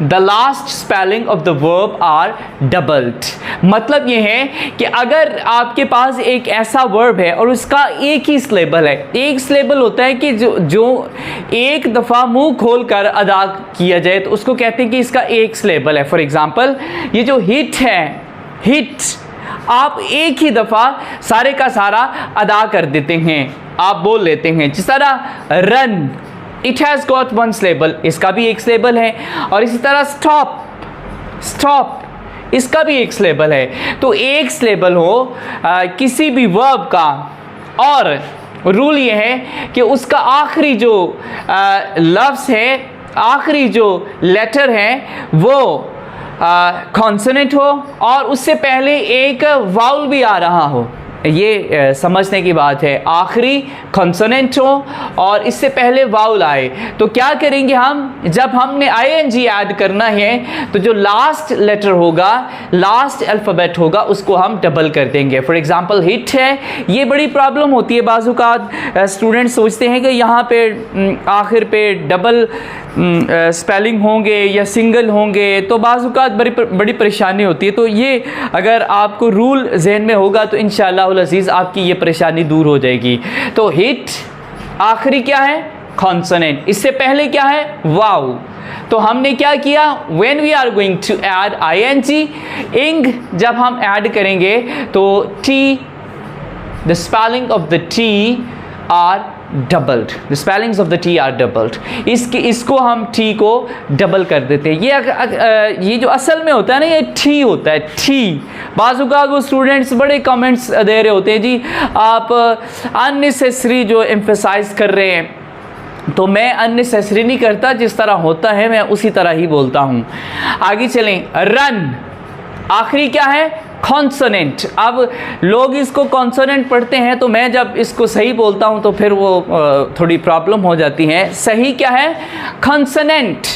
the last spelling of the verb are doubled. मतलब ये है कि अगर आपके पास एक ऐसा वर्ब है और उसका एक ही स्लेबल है, एक स्लेबल होता है कि जो एक दफ़ा मुंह खोल कर अदा किया जाए तो उसको कहते हैं कि इसका एक स्लेबल है। फॉर एग्जांपल ये जो हिट है, हिट आप एक ही दफ़ा सारे का सारा अदा कर देते हैं, आप बोल लेते हैं। जिस तरह run, it has got one syllable, इसका भी एक स्लेबल है। और इसी तरह स्टॉप, इसका भी एक स्लेबल है। तो एक स्लेबल हो किसी भी वर्ब का, और रूल ये है कि उसका आखिरी जो लफ्ज़ है, आखिरी जो लेटर है वो कॉन्सोनेंट हो और उससे पहले एक वाउल भी आ रहा हो, ये समझने की बात है। आखिरी कॉन्सोनेंट हो और इससे पहले वाउल आए तो क्या करेंगे हम, जब हमने आईएनजी ऐड करना है तो जो लास्ट लेटर होगा, लास्ट अल्फ़ाबेट होगा, उसको हम डबल कर देंगे। फॉर एग्जांपल हिट है, ये बड़ी प्रॉब्लम होती है। बाज़ औक़ात स्टूडेंट सोचते हैं कि यहाँ पे आखिर पे डबल स्पेलिंग होंगे या सिंगल होंगे, तो बाज़ औक़ात बड़ी परेशानी होती है। तो ये अगर आपको रूल जहन में होगा तो इंशाअल्लाह अज़ीज़ आपकी ये परेशानी दूर हो जाएगी। तो हिट आखिरी क्या है, कॉन्सोनेंट, इससे पहले क्या है, वाउ। तो हमने क्या किया, when we are going to add ING, ing जब हम ऐड करेंगे तो T, the spelling of the T are doubled, the spellings of the T are doubled. इसको हम टी को डबल कर देते हैं। ये जो असल में होता है ना, ये टी होता है, टी। बाज़ वो स्टूडेंट्स बड़े कमेंट्स दे रहे होते हैं, जी आप अननेसेसरी जो एम्फेसाइज कर रहे हैं, तो मैं अननेसेसरी नहीं करता, जिस तरह होता है मैं उसी तरह ही बोलता हूँ। आगे चलें, रन आखिरी क्या है, कॉन्सोनेंट। अब लोग इसको कॉन्सोनेंट पढ़ते हैं, तो मैं जब इसको सही बोलता हूँ तो फिर वो थोड़ी प्रॉब्लम हो जाती है। सही क्या है, कॉन्सोनेंट।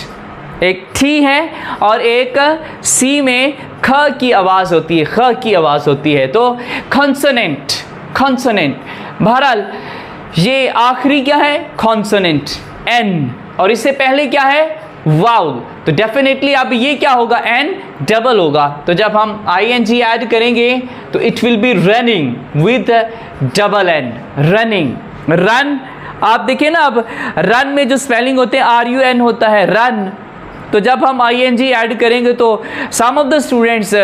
एक टी है और एक सी में ख की आवाज़ होती है, ख की आवाज़ होती है, तो कॉन्सोनेंट, कॉन्सोनेंट। बहरहाल ये आखिरी क्या है, कॉन्सोनेंट एन, और इससे पहले क्या है, वाउल। तो डेफिनेटली अब ये क्या होगा, एन डबल होगा। तो जब हम आईएनजी ऐड करेंगे तो it will be running with double N, running, run. आप देखिए ना, अब रन में जो स्पेलिंग होते हैं RUN होता है, रन। तो जब हम ING ऐड करेंगे तो सम ऑफ द स्टूडेंट्स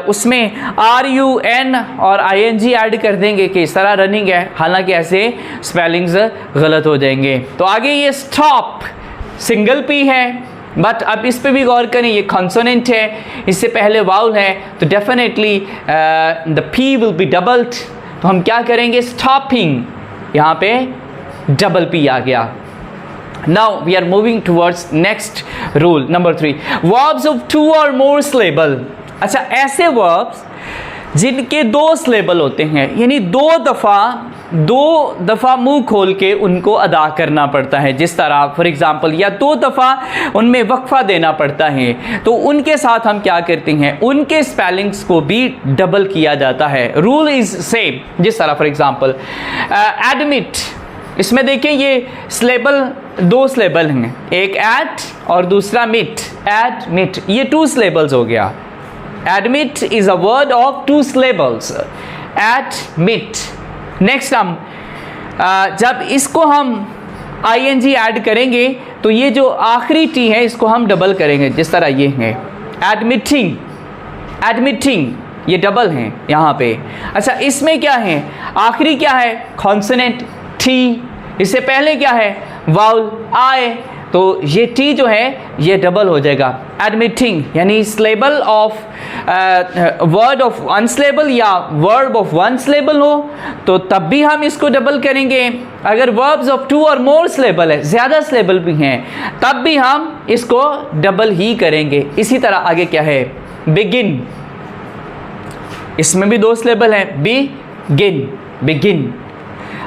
उसमें RUN और ING ऐड कर देंगे कि इस तरह रनिंग है, हालांकि ऐसे स्पेलिंग्स गलत हो जाएंगे। तो आगे ये स्टॉप सिंगल पी है, बट अब इस पे भी गौर करें, ये कॉन्सोनेंट है, इससे पहले वाउल है, तो definitely the P will be doubled. तो हम क्या करेंगे, स्टॉपिंग, यहाँ पे डबल पी आ गया। Now we are moving towards next rule number 3, verbs of 2 or more syllable। अच्छा, ऐसे verbs जिनके 2 syllable होते हैं, यानी दो दफ़ा मुंह खोल के उनको अदा करना पड़ता है, जिस तरह फॉर एग्जांपल, या 2 दफ़ा उनमें वक्फा देना पड़ता है, तो उनके साथ हम क्या करते हैं, उनके स्पेलिंग्स को भी डबल किया जाता है। रूल इज़ सेम, जिस तरह फॉर एग्जांपल एडमिट, इसमें देखिए ये स्लेबल 2 स्लेबल हैं, एक एट और दूसरा मिट, एडमिट, ये 2 स्लेबल्स हो गया। Admit is a word of 2 syllables, admit. Next हम जब इसको हम ING ऐड करेंगे तो ये जो आखिरी टी है इसको हम डबल करेंगे, जिस तरह ये है एडमिटिंग, एडमिटिंग, ये डबल हैं यहाँ पे। अच्छा, इसमें क्या है, आखिरी क्या है, कॉन्सोनेंट टी, इससे पहले क्या है, वाउल आए, तो ये टी जो है ये डबल हो जाएगा। एडमिटिंग यानी स्लेबल ऑफ वर्ड ऑफ वन स्लेबल या वर्ब ऑफ वन स्लेबल हो तो तब भी हम इसको डबल करेंगे। अगर वर्ब्स ऑफ 2 और मोर स्लेबल है, ज़्यादा स्लेबल भी हैं, तब भी हम इसको डबल ही करेंगे। इसी तरह आगे क्या है, बिगिन, इसमें भी 2 स्लेबल हैं, बिगिन, बिगिन।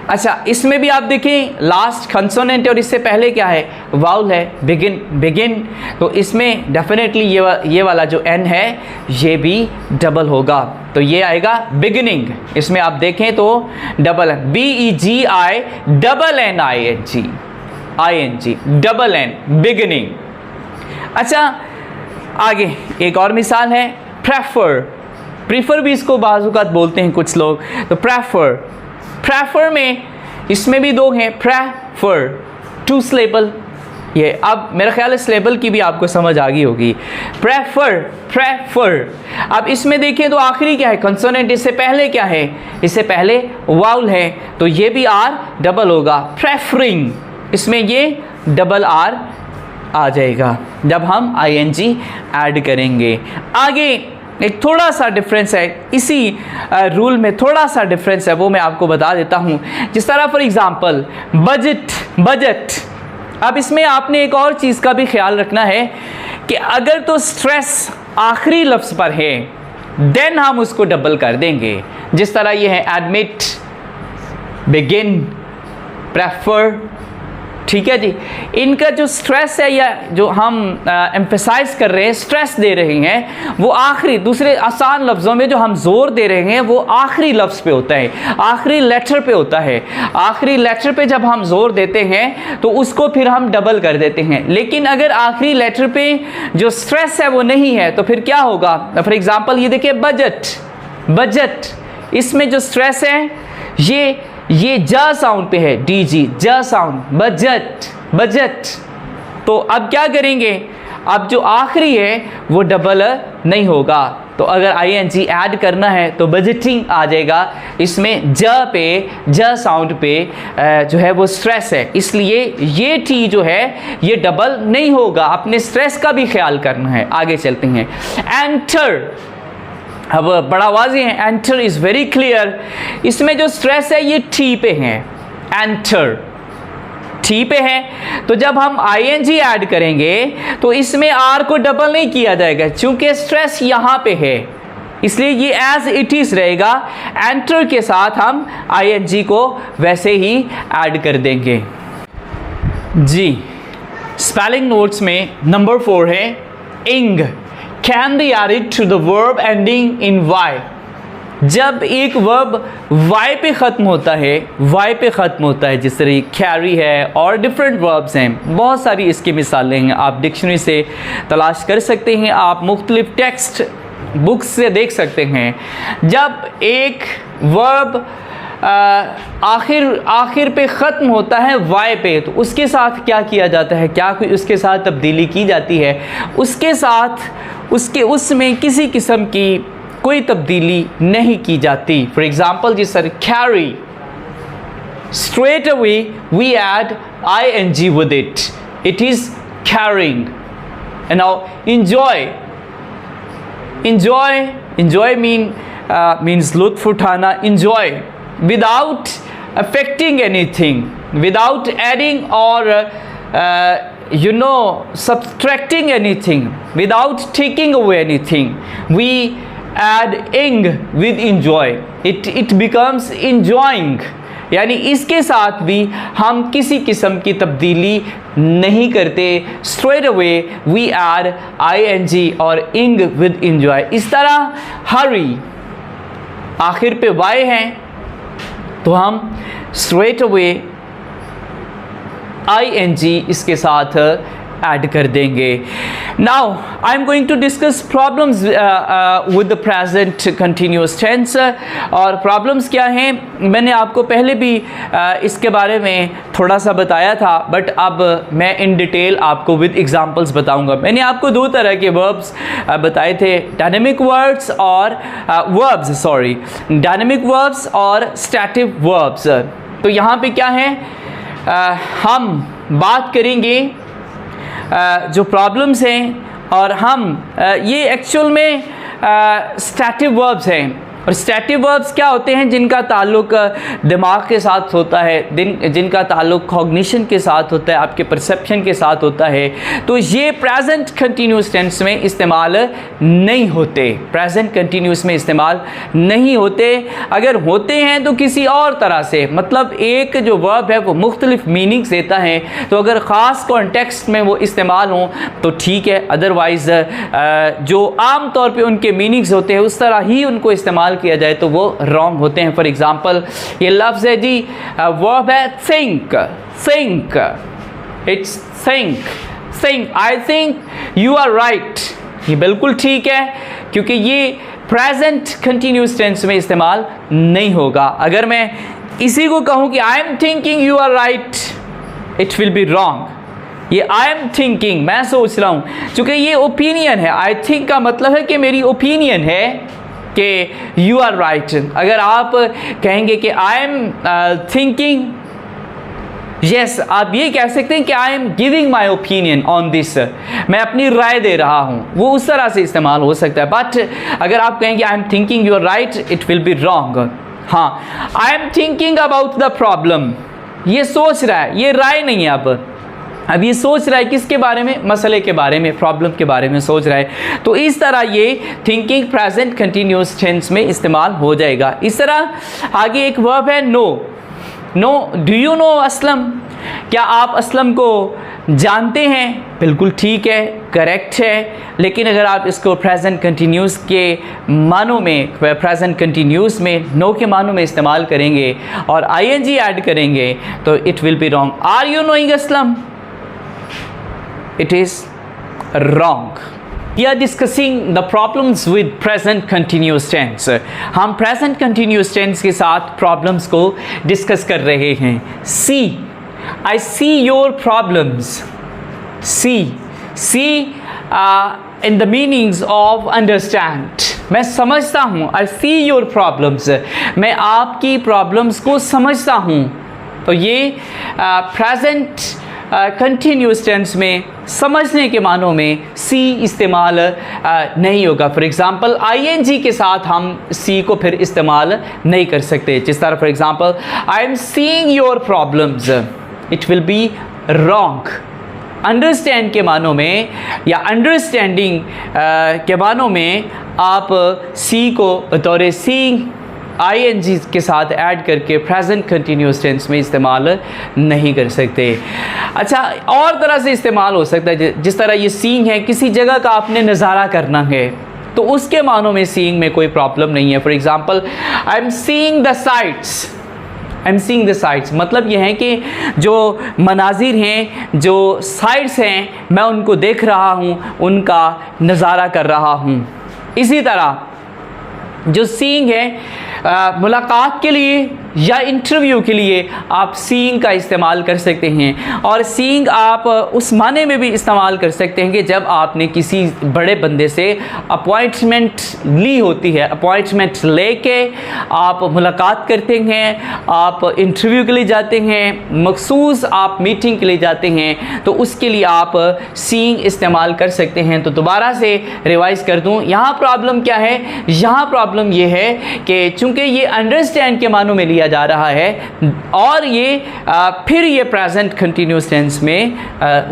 अच्छा, इसमें भी आप देखें लास्ट कंसोनेंट और इससे पहले क्या है, वाउल है, बिगिन, बिगिन। तो इसमें डेफिनेटली ये वाला जो एन है ये भी डबल होगा, तो ये आएगा बिगिनिंग। इसमें आप देखें तो डबल है, BEGI double NING, ING double N, beginning. अच्छा, आगे एक और मिसाल है, प्रेफर, प्रीफर भी इसको बाज़-औक़ात बोलते हैं कुछ लोग। तो प्रेफर, प्रेफर में इसमें भी 2 हैं, प्रेफर 2 स्लेबल। ये अब मेरा ख्याल है स्लेबल की भी आपको समझ आ गई होगी। Prefer, prefer. अब इसमें देखें तो आखिरी क्या है, कंसोनेंट, इससे पहले क्या है, इससे पहले वाउल है, तो ये भी आर डबल होगा। प्रेफरिंग, इसमें ये डबल आर आ जाएगा जब हम ING ऐड करेंगे। आगे एक थोड़ा सा डिफरेंस है, इसी रूल में थोड़ा सा डिफरेंस है, वो मैं आपको बता देता हूँ। जिस तरह फॉर एग्जांपल बजट, बजट। अब इसमें आपने एक और चीज़ का भी ख्याल रखना है कि अगर तो स्ट्रेस आखिरी लफ्ज़ पर है देन हम उसको डबल कर देंगे। जिस तरह ये है एडमिट, बिगिन, प्रेफर, ठीक है जी। इनका जो स्ट्रेस है या जो हम एम्फेसाइज कर रहे हैं, स्ट्रेस दे रहे हैं, वो आखिरी, दूसरे आसान लफ्ज़ों में जो हम जोर दे रहे हैं वो आखिरी लफ्ज़ पे होता है, आखिरी लेटर पे होता है। आखिरी लेटर पे जब हम जोर देते हैं तो उसको फिर हम डबल कर देते हैं। लेकिन अगर आखिरी लेटर पे जो स्ट्रेस है वो नहीं है तो फिर क्या होगा? फॉर एग्जाम्पल ये देखिए बजट, बजट, इसमें जो स्ट्रेस है ये ज साउंड पे है, डीजी, ज साउंड, बजट, बजट। तो अब क्या करेंगे? अब जो आखिरी है वो डबल नहीं होगा, तो अगर आईएनजी ऐड करना है तो बजटिंग आ जाएगा। इसमें ज पे, ज साउंड पे जो है वो स्ट्रेस है, इसलिए ये टी जो है ये डबल नहीं होगा। अपने स्ट्रेस का भी ख्याल करना है। आगे चलते हैं। एंटर, अब बड़ा वाज़ेह है, एंटर इज़ वेरी क्लियर। इसमें जो स्ट्रेस है ये टी पे है, एंटर टी पे है। तो जब हम आईएनजी ऐड करेंगे तो इसमें आर को डबल नहीं किया जाएगा, चूंकि स्ट्रेस यहाँ पे है, इसलिए ये एज इट इज़ रहेगा। एंटर के साथ हम आईएनजी को वैसे ही ऐड कर देंगे जी। स्पेलिंग नोट्स में नंबर 4 है इंग। Can be added to the verb ending in y। जब एक वर्ब y पे ख़त्म होता है, y पे ख़त्म होता है, जिस तरह कैरी है और डिफरेंट वर्ब्स हैं, बहुत सारी इसकी मिसालें हैं, आप डिक्शनरी से तलाश कर सकते हैं, आप मुख्तलिफ टेक्स्ट बुक्स से देख सकते हैं। जब एक वर्ब आखिर पे ख़त्म होता है वाई पे, तो उसके साथ क्या किया जाता है? क्या कोई उसके साथ तब्दीली की जाती है? उसके साथ उसमें किसी किस्म की कोई तब्दीली नहीं की जाती। फॉर एग्ज़ाम्पल जिस तरह carry, straight away we add ing with it, it is carrying। and now enjoy means लुत्फ़ उठाना, enjoy without affecting anything, without adding or subtracting anything, without taking away anything, we add ing with enjoy, it becomes enjoying। यानी इसके साथ भी हम किसी किस्म की तब्दीली नहीं करते, straight away we add ing और ing with enjoy। इस तरह हरी, आखिर पे वाई है तो हम स्ट्रेट अवे ing इसके साथ ऐड कर देंगे। Now I am going to discuss problems with the present continuous tense. और प्रॉब्लम्स क्या हैं मैंने आपको पहले भी इसके बारे में थोड़ा सा बताया था, बट अब मैं इन डिटेल आपको विद एग्जांपल्स बताऊंगा। मैंने आपको 2 तरह के वर्ब्स बताए थे, डायनेमिक वर्ड्स और डायनेमिक वर्ब्स और स्टैटिक वर्ब्स। तो यहाँ पे क्या है, हम बात करेंगे जो प्रॉब्लम्स हैं, और हम ये एक्चुअल में स्टैटिक वर्ब्स हैं। और स्टैटिक वर्ब्स क्या होते हैं? जिनका ताल्लुक दिमाग के साथ होता है, जिनका ताल्लुक कॉग्निशन के साथ होता है, आपके परसेप्शन के साथ होता है। तो ये प्रेजेंट कंटिन्यूस टेंस में इस्तेमाल नहीं होते, प्रेजेंट कंटिन्यूस में इस्तेमाल नहीं होते। अगर होते हैं तो किसी और तरह से, मतलब एक जो वर्ब है वो मुख्तलिफ मीनिंग्स देता है, तो अगर ख़ास कॉन्टेक्स्ट में वो इस्तेमाल हों तो ठीक है, अदरवाइज़ जो आम तौर पे उनके मीनिंग्स होते हैं उस तरह ही उनको इस्तेमाल किया जाए तो वो रॉन्ग होते हैं। फॉर एग्जाम्पल ये लफ्ज़ है जी, वर्ब है think, it's think, I think you are right. ये बिल्कुल ठीक है क्योंकि ये प्रेजेंट कंटिन्यूस टेंस में इस्तेमाल नहीं होगा। अगर मैं इसी को कहूँ कि I am thinking you are right, it will be wrong. ये आई एम थिंकिंग, मैं सोच रहा हूँ, चूँकि ये ओपिनियन है। आई थिंक का मतलब है कि मेरी ओपिनियन है कि यू आर राइट। अगर आप कहेंगे कि आई एम थिंकिंग, यस, आप ये कह सकते हैं कि I am giving my opinion on this, मैं अपनी राय दे रहा हूँ, वो उस तरह से इस्तेमाल हो सकता है। बट अगर आप कहेंगे I am thinking you are right, it will be wrong. हाँ, I am thinking about the problem, ये सोच रहा है, ये राय नहीं है। अब अब ये सोच रहा है किसके बारे में, मसले के बारे में, प्रॉब्लम के बारे में सोच रहा है। तो इस तरह ये थिंकिंग प्रेजेंट कंटिन्यूस टेंस में इस्तेमाल हो जाएगा। इस तरह आगे एक वर्ब है know. Know, do you know Aslam, क्या आप असलम को जानते हैं? बिल्कुल ठीक है, करेक्ट है। लेकिन अगर आप इसको प्रेजेंट कंटिन्यूस के मानों में, प्रेजेंट कंटिन्यूस में नो के मानों में इस्तेमाल करेंगे और आईएनजी ऐड करेंगे तो it will be wrong. Are you knowing Aslam? It is wrong. We are discussing the problems with present continuous tense. हम present continuous tense के साथ problems को discuss कर रहे हैं। See, I see your problems. See in the meanings of understand. मैं समझता हूँ। I see your problems. मैं आपकी problems को समझता हूँ। तो ये present कंटिन्यूस टेंस में समझने के मानों में सी इस्तेमाल नहीं होगा। फॉर एग्ज़ाम्पल आईएनजी के साथ हम सी को फिर इस्तेमाल नहीं कर सकते। जिस तरह for example I am seeing your problems, it will be wrong. Understand के मानों में या अंडरस्टैंडिंग के मानों में आप सी को बतौर सीइंग आईएनजी के साथ ऐड करके प्रेजेंट कंटिन्यूस टेंस में इस्तेमाल नहीं कर सकते। अच्छा, और तरह से इस्तेमाल हो सकता है। जिस तरह ये सीइंग है, किसी जगह का आपने नज़ारा करना है तो उसके मानों में सीइंग में कोई प्रॉब्लम नहीं है। For example I am seeing the sites, I am seeing the sites मतलब यह है कि जो मनाजिर हैं, जो साइट्स हैं, मैं उनको देख रहा हूँ, उनका नज़ारा कर रहा हूँ। इसी तरह जो सीइंग है मुलाकात के लिए या इंटरव्यू के लिए आप सीइंग का इस्तेमाल कर सकते हैं। और सीइंग आप उस माने में भी इस्तेमाल कर सकते हैं कि जब आपने किसी बड़े बंदे से अपॉइंटमेंट ली होती है, अपॉइंटमेंट लेके आप मुलाकात करते हैं, आप इंटरव्यू के लिए जाते हैं, मखसूस आप मीटिंग के लिए जाते हैं, तो उसके लिए आप सीइंग इस्तेमाल कर सकते हैं। तो दोबारा से रिवाइज कर दूं, यहाँ प्रॉब्लम क्या है? यहाँ प्रॉब्लम ये है कि चूँकि ये अंडरस्टैंड के मानों में लिया जा रहा है और ये फिर ये प्रेजेंट कंटिन्यूस टेंस में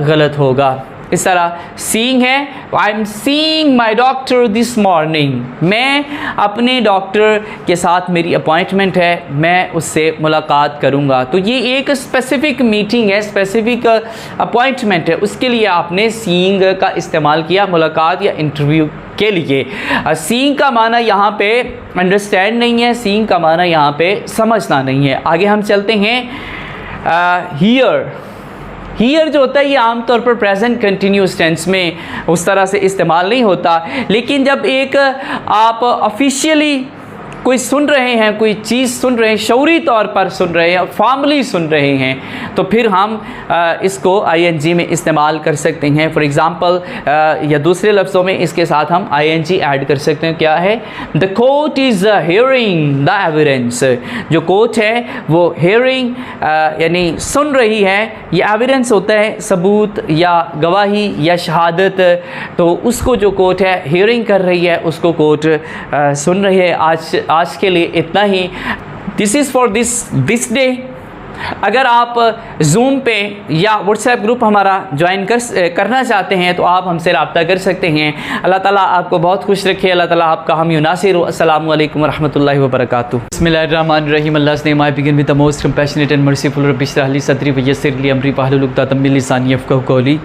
गलत होगा। इस तरह सीइंग है, I am seeing my doctor this morning, मैं अपने डॉक्टर के साथ मेरी अपॉइंटमेंट है, मैं उससे मुलाकात करूँगा। तो ये एक स्पेसिफिक मीटिंग है, स्पेसिफिक अपॉइंटमेंट है, उसके लिए आपने सीइंग का इस्तेमाल किया मुलाकात या इंटरव्यू के लिए। सीइंग का माना यहाँ पे अंडरस्टैंड नहीं है, सीइंग का माना यहाँ पे समझना नहीं है। आगे हम चलते हैं। हियर जो होता है ये आमतौर पर प्रेजेंट कंटिन्यूस टेंस में उस तरह से इस्तेमाल नहीं होता, लेकिन जब एक आप ऑफिशियली कोई सुन रहे हैं, कोई चीज़ सुन रहे हैं, शऊरी तौर पर सुन रहे हैं, फॉर्मली सुन रहे हैं, तो फिर हम इसको आईएनजी में इस्तेमाल कर सकते हैं। फॉर एग्ज़ाम्पल या दूसरे लफ्ज़ों में इसके साथ हम आईएनजी ऐड कर सकते हैं। क्या है? The court is hearing the evidence. जो कोर्ट है वो हियरिंग यानी सुन रही है, ये एविडेंस होता है सबूत या गवाही या शहादत, तो उसको जो कोर्ट है हियरिंग कर रही है, उसको कोर्ट सुन रही है। आज के लिए इतना ही। This is for this day. अगर आप जूम पे या व्हाट्सएप ग्रुप हमारा ज्वाइन करना चाहते हैं तो आप हमसे रब्ता कर सकते हैं। अल्लाह ताला आपको बहुत खुश रखे, अल्लाह ताला आपका हम युनासिर। अस्सलामु अलैकुम वरहमतुल्लाहि वबरकातुहू। बिस्मिल्लाहिर्रहमानिर्रहीम। Allah's name I begin with the most compassionate and merciful. Rabbi shrah li sadri wa yassir li amri wahlul 'uqdatam min lisani yafqahu qawli.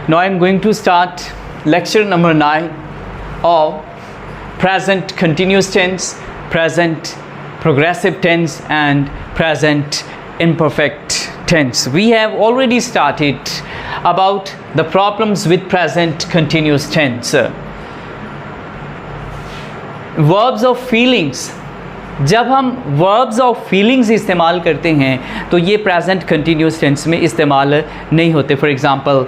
Now I am going to start lecture number 9 of present continuous tense, present progressive tense and present imperfect tense. We have already started about the problems with present continuous tense. Verbs of feelings, जब हम verbs of feelings इस्तेमाल करते हैं तो ये present continuous tense में इस्तेमाल नहीं होते। For example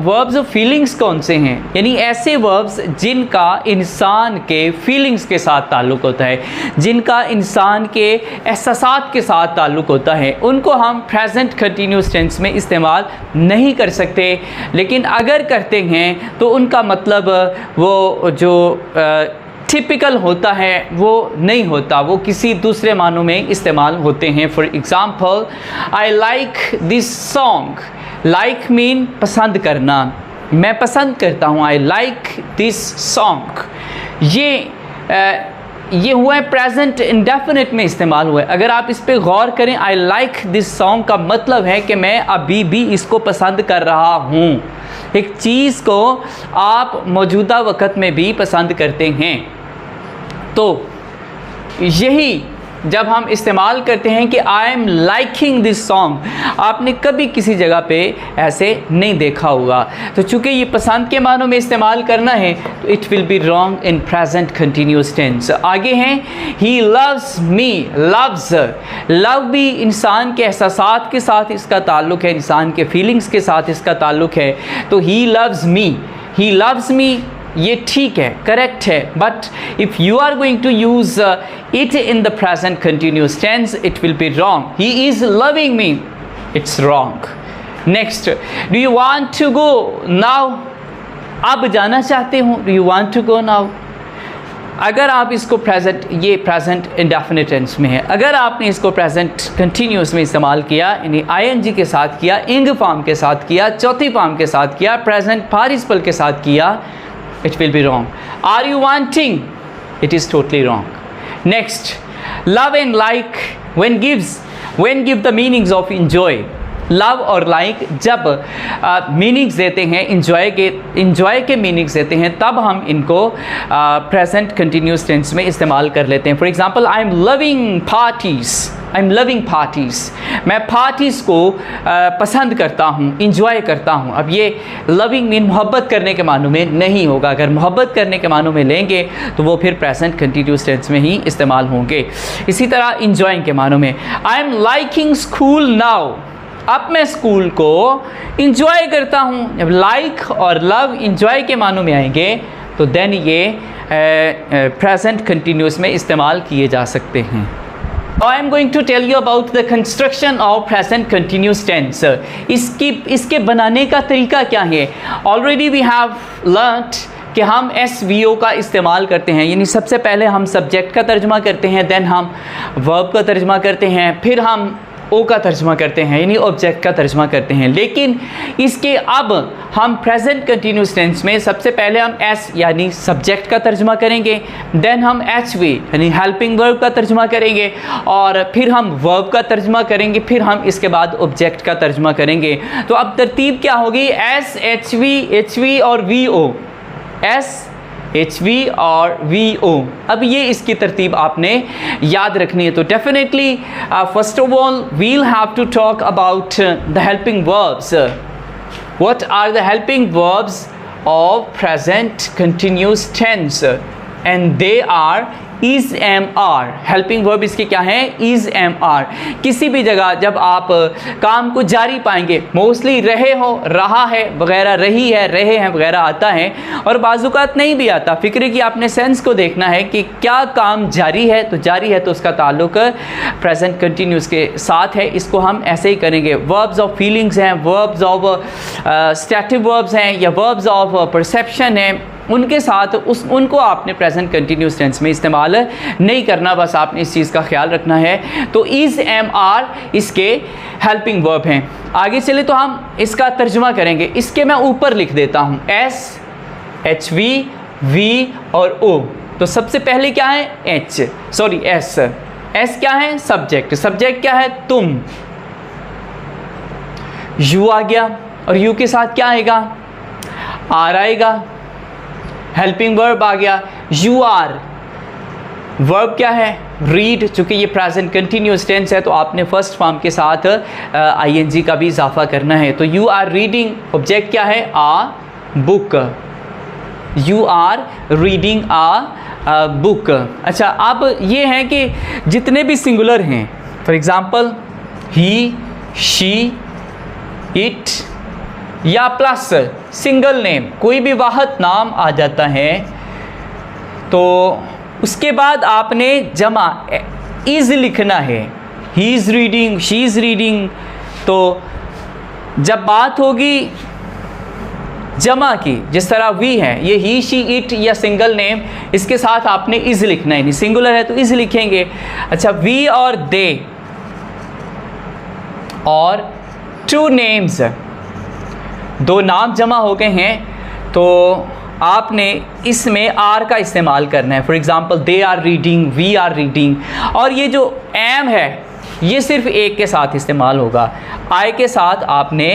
verbs of feelings कौन से हैं? यानी ऐसे verbs जिनका इंसान के feelings के साथ ताल्लुक़ होता है, जिनका इंसान के एहसासात के साथ ताल्लुक़ होता है, उनको हम present continuous tense में इस्तेमाल नहीं कर सकते। लेकिन अगर करते हैं तो उनका मतलब वो जो टिपिकल होता है वो नहीं होता, वो किसी दूसरे मानों में इस्तेमाल होते हैं। For example, I like this song. Like mean पसंद करना, मैं पसंद करता हूँ। आई लाइक दिस सॉन्ग, ये हुआ है प्रेजेंट इंडेफिनिट में इस्तेमाल हुआ है। अगर आप इस पर गौर करें, आई लाइक दिस सॉन्ग का मतलब है कि मैं अभी भी इसको पसंद कर रहा हूँ। एक चीज़ को आप मौजूदा वक़्त में भी पसंद करते हैं। तो यही जब हम इस्तेमाल करते हैं कि I am liking this song, आपने कभी किसी जगह पे ऐसे नहीं देखा होगा। तो चूँकि ये पसंद के मानों में इस्तेमाल करना है तो it will be wrong in present continuous tense. आगे हैं, he loves me. Loves, love भी इंसान के एहसासात के साथ इसका ताल्लुक़ है, इंसान के फीलिंग्स के साथ इसका ताल्लुक़ है। तो ही लव्स मी, ही लव्स मी, ये ठीक है, करेक्ट है। But if you are going to use it in the present continuous tense, it will be wrong. He is loving me, it's wrong. Next, do you want to go now. आप जाना चाहते हो, do you want to go now. अगर आप इसको present, ये present indefinite tense में है, अगर आपने इसको प्रेजेंट कंटिन्यूस में इस्तेमाल किया, यानी आईएनजी के साथ किया, इंग फॉर्म के साथ किया, चौथी फॉर्म के साथ किया, प्रेजेंट पार्टिसिपल के साथ किया, it will be wrong. Are you wanting? It is totally wrong. Next, love and like when give the meanings of enjoy. Love और लाइक जब मीनिंग्स देते हैं, इंजॉय के मीनिंग्स देते हैं, तब हम इनको प्रेजेंट कंटिन्यूस टेंस में इस्तेमाल कर लेते हैं। For example, I am loving parties. I am loving parties, मैं पार्टीज़ को पसंद करता हूँ, इंजॉय करता हूँ। अब ये लविंग मीन मोहब्बत करने के मानों में नहीं होगा। अगर मोहब्बत करने के मानों में लेंगे तो वो फिर प्रेजेंट कंटिन्यूस टेंस में ही इस्तेमाल होंगे। इसी तरह इंजॉइंग के मानों में, I am liking school now. अब मैं स्कूल को इंजॉय करता हूँ। जब लाइक और लव इंजॉय के मानों में आएंगे तो देन ये प्रेजेंट कंटिन्यूस में इस्तेमाल किए जा सकते हैं। Now I am going to tell you about the construction of present continuous tense. इसके बनाने का तरीका क्या है। Already we have learnt कि हम SVO का इस्तेमाल करते हैं, यानी सबसे पहले हम सब्जेक्ट का तर्जुमा करते हैं, देन हम वर्ब का तर्जुमा करते हैं, फिर हम ओ का तर्जुमा करते हैं, यानी ऑब्जेक्ट का तर्जुमा करते हैं। लेकिन इसके अब हम प्रेजेंट कंटिन्यूस टेंस में सबसे पहले हम एस यानी सब्जेक्ट का तर्जुमा करेंगे, देन हम HV यानी हेल्पिंग वर्ब का तर्जुमा करेंगे, और फिर हम वर्ब का तर्जुमा करेंगे, फिर हम इसके बाद ऑब्जेक्ट का तर्जुमा करेंगे। तो अब तरतीब क्या होगी, एस, HV और VO, एस, HV और VO। अब ये इसकी तरतीब आपने याद रखनी है। तो definitely first of all we'll have to talk about the helping verbs. What are the helping verbs of present continuous tense, and they are is, am, are. Helping verb इसके क्या है, इज़, एम, आर। किसी भी जगह जब आप काम को जारी पाएंगे, मोस्टली रहे हो, रहा है वगैरह, रही है, रहे हैं वगैरह आता है, और बाज़ुकात नहीं भी आता। फ़िक्र की आपने सेंस को देखना है कि क्या काम जारी है, तो जारी है तो उसका ताल्लुक प्रेजेंट कंटिन्यूस के साथ है। इसको हम ऐसे ही करेंगे। वर्ब्स ऑफ फीलिंग्स हैं, वर्ब्स ऑफ स्टैटिव वर्ब्स हैं, या वर्ब्स ऑफ परसेप्शन हैं, उनके साथ उनको आपने प्रेजेंट कंटिन्यूस टेंस में इस्तेमाल नहीं करना। बस आपने इस चीज़ का ख्याल रखना है। तो इज़, एम, आर इसके हेल्पिंग वर्ब हैं। आगे चले तो हम इसका तर्जुमा करेंगे। इसके मैं ऊपर लिख देता हूँ एस, HV, V और O। तो सबसे पहले क्या है, एस। एस क्या है, सब्जेक्ट। सब्जेक्ट क्या है, तुम। यू आ गया, और यू के साथ क्या आएगा, आर आएगा। हेल्पिंग वर्ब आ गया, यू आर। वर्ब क्या है, रीड। चूँकि ये प्रेजेंट कंटिन्यूस टेंस है तो आपने फर्स्ट फॉर्म के साथ ING का भी इजाफा करना है। तो यू आर रीडिंग। ऑब्जेक्ट क्या है, a book. You are reading a book. अच्छा, अब ये है कि जितने भी सिंगुलर हैं, for example he, she, it, या प्लस सिंगल नेम, कोई भी वाहिद नाम आ जाता है, तो उसके बाद आपने जमा इज़ लिखना है। He is reading, she is reading. तो जब बात होगी जमा की, जिस तरह वी है, ये ही शी इट या सिंगल नेम, इसके साथ आपने इज लिखना है, नहीं सिंगुलर है तो इज लिखेंगे। अच्छा, वी और दे और टू नेम्स, दो नाम जमा हो गए हैं तो आपने इसमें आर का इस्तेमाल करना है। For example they are reading, we are reading. और ये जो एम है ये सिर्फ एक के साथ इस्तेमाल होगा, आई के साथ आपने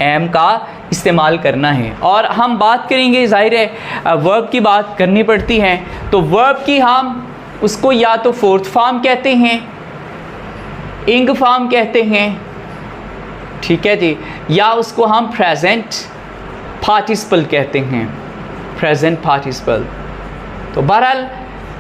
एम का इस्तेमाल करना है। और हम बात करेंगे, जाहिर है वर्ब की बात करनी पड़ती है, तो वर्ब की हम उसको या तो फोर्थ फॉर्म कहते हैं, इंग फॉर्म कहते हैं, ठीक है जी, या उसको हम प्रेजेंट पार्टिसिपल कहते हैं, प्रेजेंट पार्टिसिपल। तो बहरहाल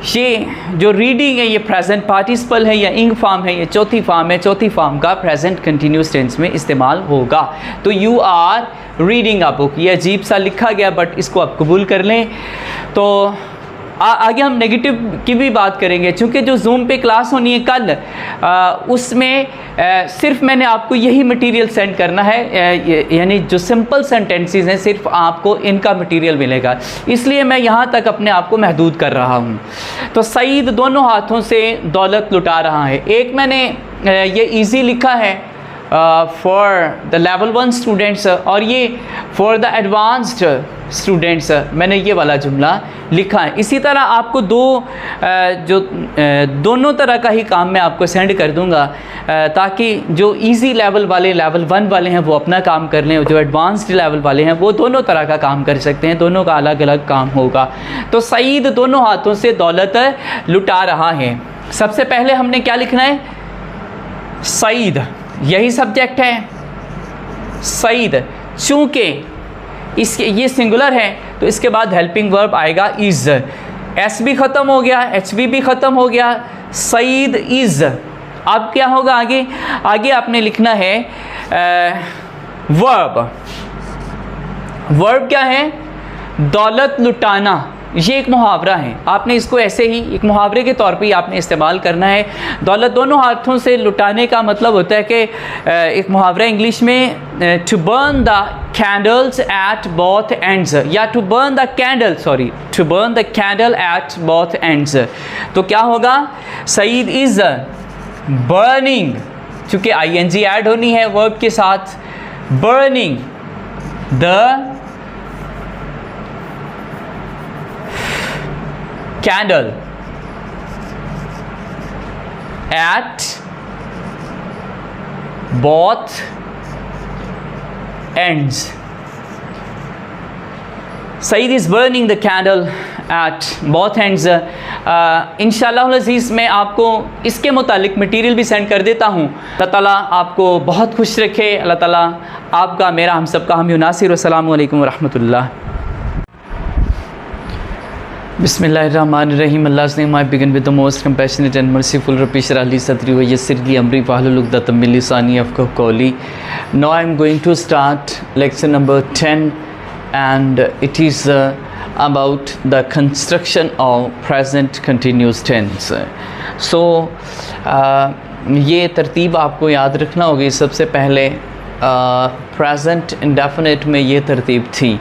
ये जो रीडिंग है ये प्रेजेंट पार्टिसिपल है या इंग फॉर्म है, ये चौथी फॉर्म है, चौथी फॉर्म का प्रेजेंट कंटिन्यूस टेंस में इस्तेमाल होगा। तो you are reading a book, ये अजीब सा लिखा गया बट इसको आप कबूल कर लें। तो आगे हम नेगेटिव की भी बात करेंगे, चूँकि जो जूम पे क्लास होनी है कल, उसमें सिर्फ मैंने आपको यही मटेरियल सेंड करना है, यानी जो सिंपल सेंटेंसेस हैं सिर्फ आपको इनका मटेरियल मिलेगा, इसलिए मैं यहाँ तक अपने आप को महदूद कर रहा हूँ। तो सईद दोनों हाथों से दौलत लुटा रहा है, एक मैंने ये इजी लिखा है फॉर द लेवल 1 स्टूडेंट्स, और ये फॉर द एडवांस्ड स्टूडेंट्स मैंने ये वाला जुमला लिखा है। इसी तरह आपको दोनों तरह का ही काम मैं आपको सेंड कर दूंगा, ताकि जो इजी लेवल वाले, लेवल 1 वाले हैं वो अपना काम कर लें, और जो एडवांस्ड लेवल वाले हैं वो दोनों तरह का काम कर सकते हैं, दोनों का अलग अलग काम होगा। तो सईद दोनों हाथों से दौलत लुटा रहा है। सबसे पहले हमने क्या लिखना है, सईद, यही सब्जेक्ट है सईद। चूँकि इसके ये सिंगुलर है तो इसके बाद हेल्पिंग वर्ब आएगा इज़, एस भी ख़त्म हो गया, एच भी ख़त्म हो गया, सईद इज़। अब क्या होगा आगे, आगे आपने लिखना है वर्ब। वर्ब क्या है, दौलत लुटाना, ये एक मुहावरा है, आपने इसको ऐसे ही एक मुहावरे के तौर पे आपने इस्तेमाल करना है। दौलत दोनों हाथों से लुटाने का मतलब होता है कि एक मुहावरा इंग्लिश में to burn the candles at both ends, या to burn the candle, sorry, to burn the candle at both ends. तो क्या होगा, सईद इज़ बर्निंग, चूँकि ING ऐड होनी है वर्ब के साथ, burning the candle at both ends. Saeed is burning the candle at both ends. इंशाअल्लाह अज़ीज़ मैं आपको इसके मुतालिक मटीरियल भी सेंड कर देता हूँ। अल्लाह ताला आपको बहुत खुश रखे, अल्लाह ताला आपका, मेरा, हम सब का हम नासिर। अस्सलामु अलैकुम वरहमतुल्लाह। Bismillahirrahmanirrahim. Allah's name I begin with the most compassionate and merciful. Rabbi shrah li sadri wa yassir li amri wahlul 'uqdatam min lisani yafqahu qawli. Now I am going to start lecture number 10, and it is about the construction of present continuous tense. So ये तरतीब आपको याद रखना होगी। सबसे पहले present indefinite में ये तरतीब थी,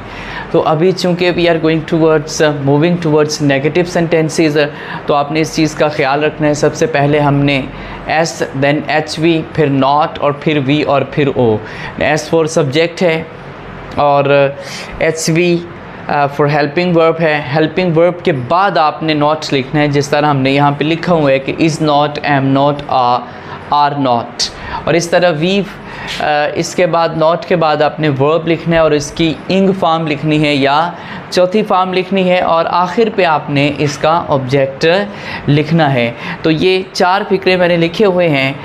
तो अभी चूँकि we are going towards moving towards negative sentences, तो आपने इस चीज़ का ख्याल रखना है। सबसे पहले हमने एस, देन HV, फिर नॉट, और फिर वी, और फिर ओ। एस फॉर सब्जेक्ट है और HV फॉर हेल्पिंग वर्ब है। हेल्पिंग वर्ब के बाद आपने नॉट लिखना है, जिस तरह हमने यहाँ पे लिखा हुआ है कि is not, am not, are not. और इस तरह वी, इसके बाद नॉट के बाद आपने वर्ब लिखना है और इसकी इंग फॉर्म लिखनी है या चौथी फॉर्म लिखनी है, और आखिर पे आपने इसका ऑब्जेक्ट लिखना है। तो ये 4 फ़िक्रे मैंने लिखे हुए हैं।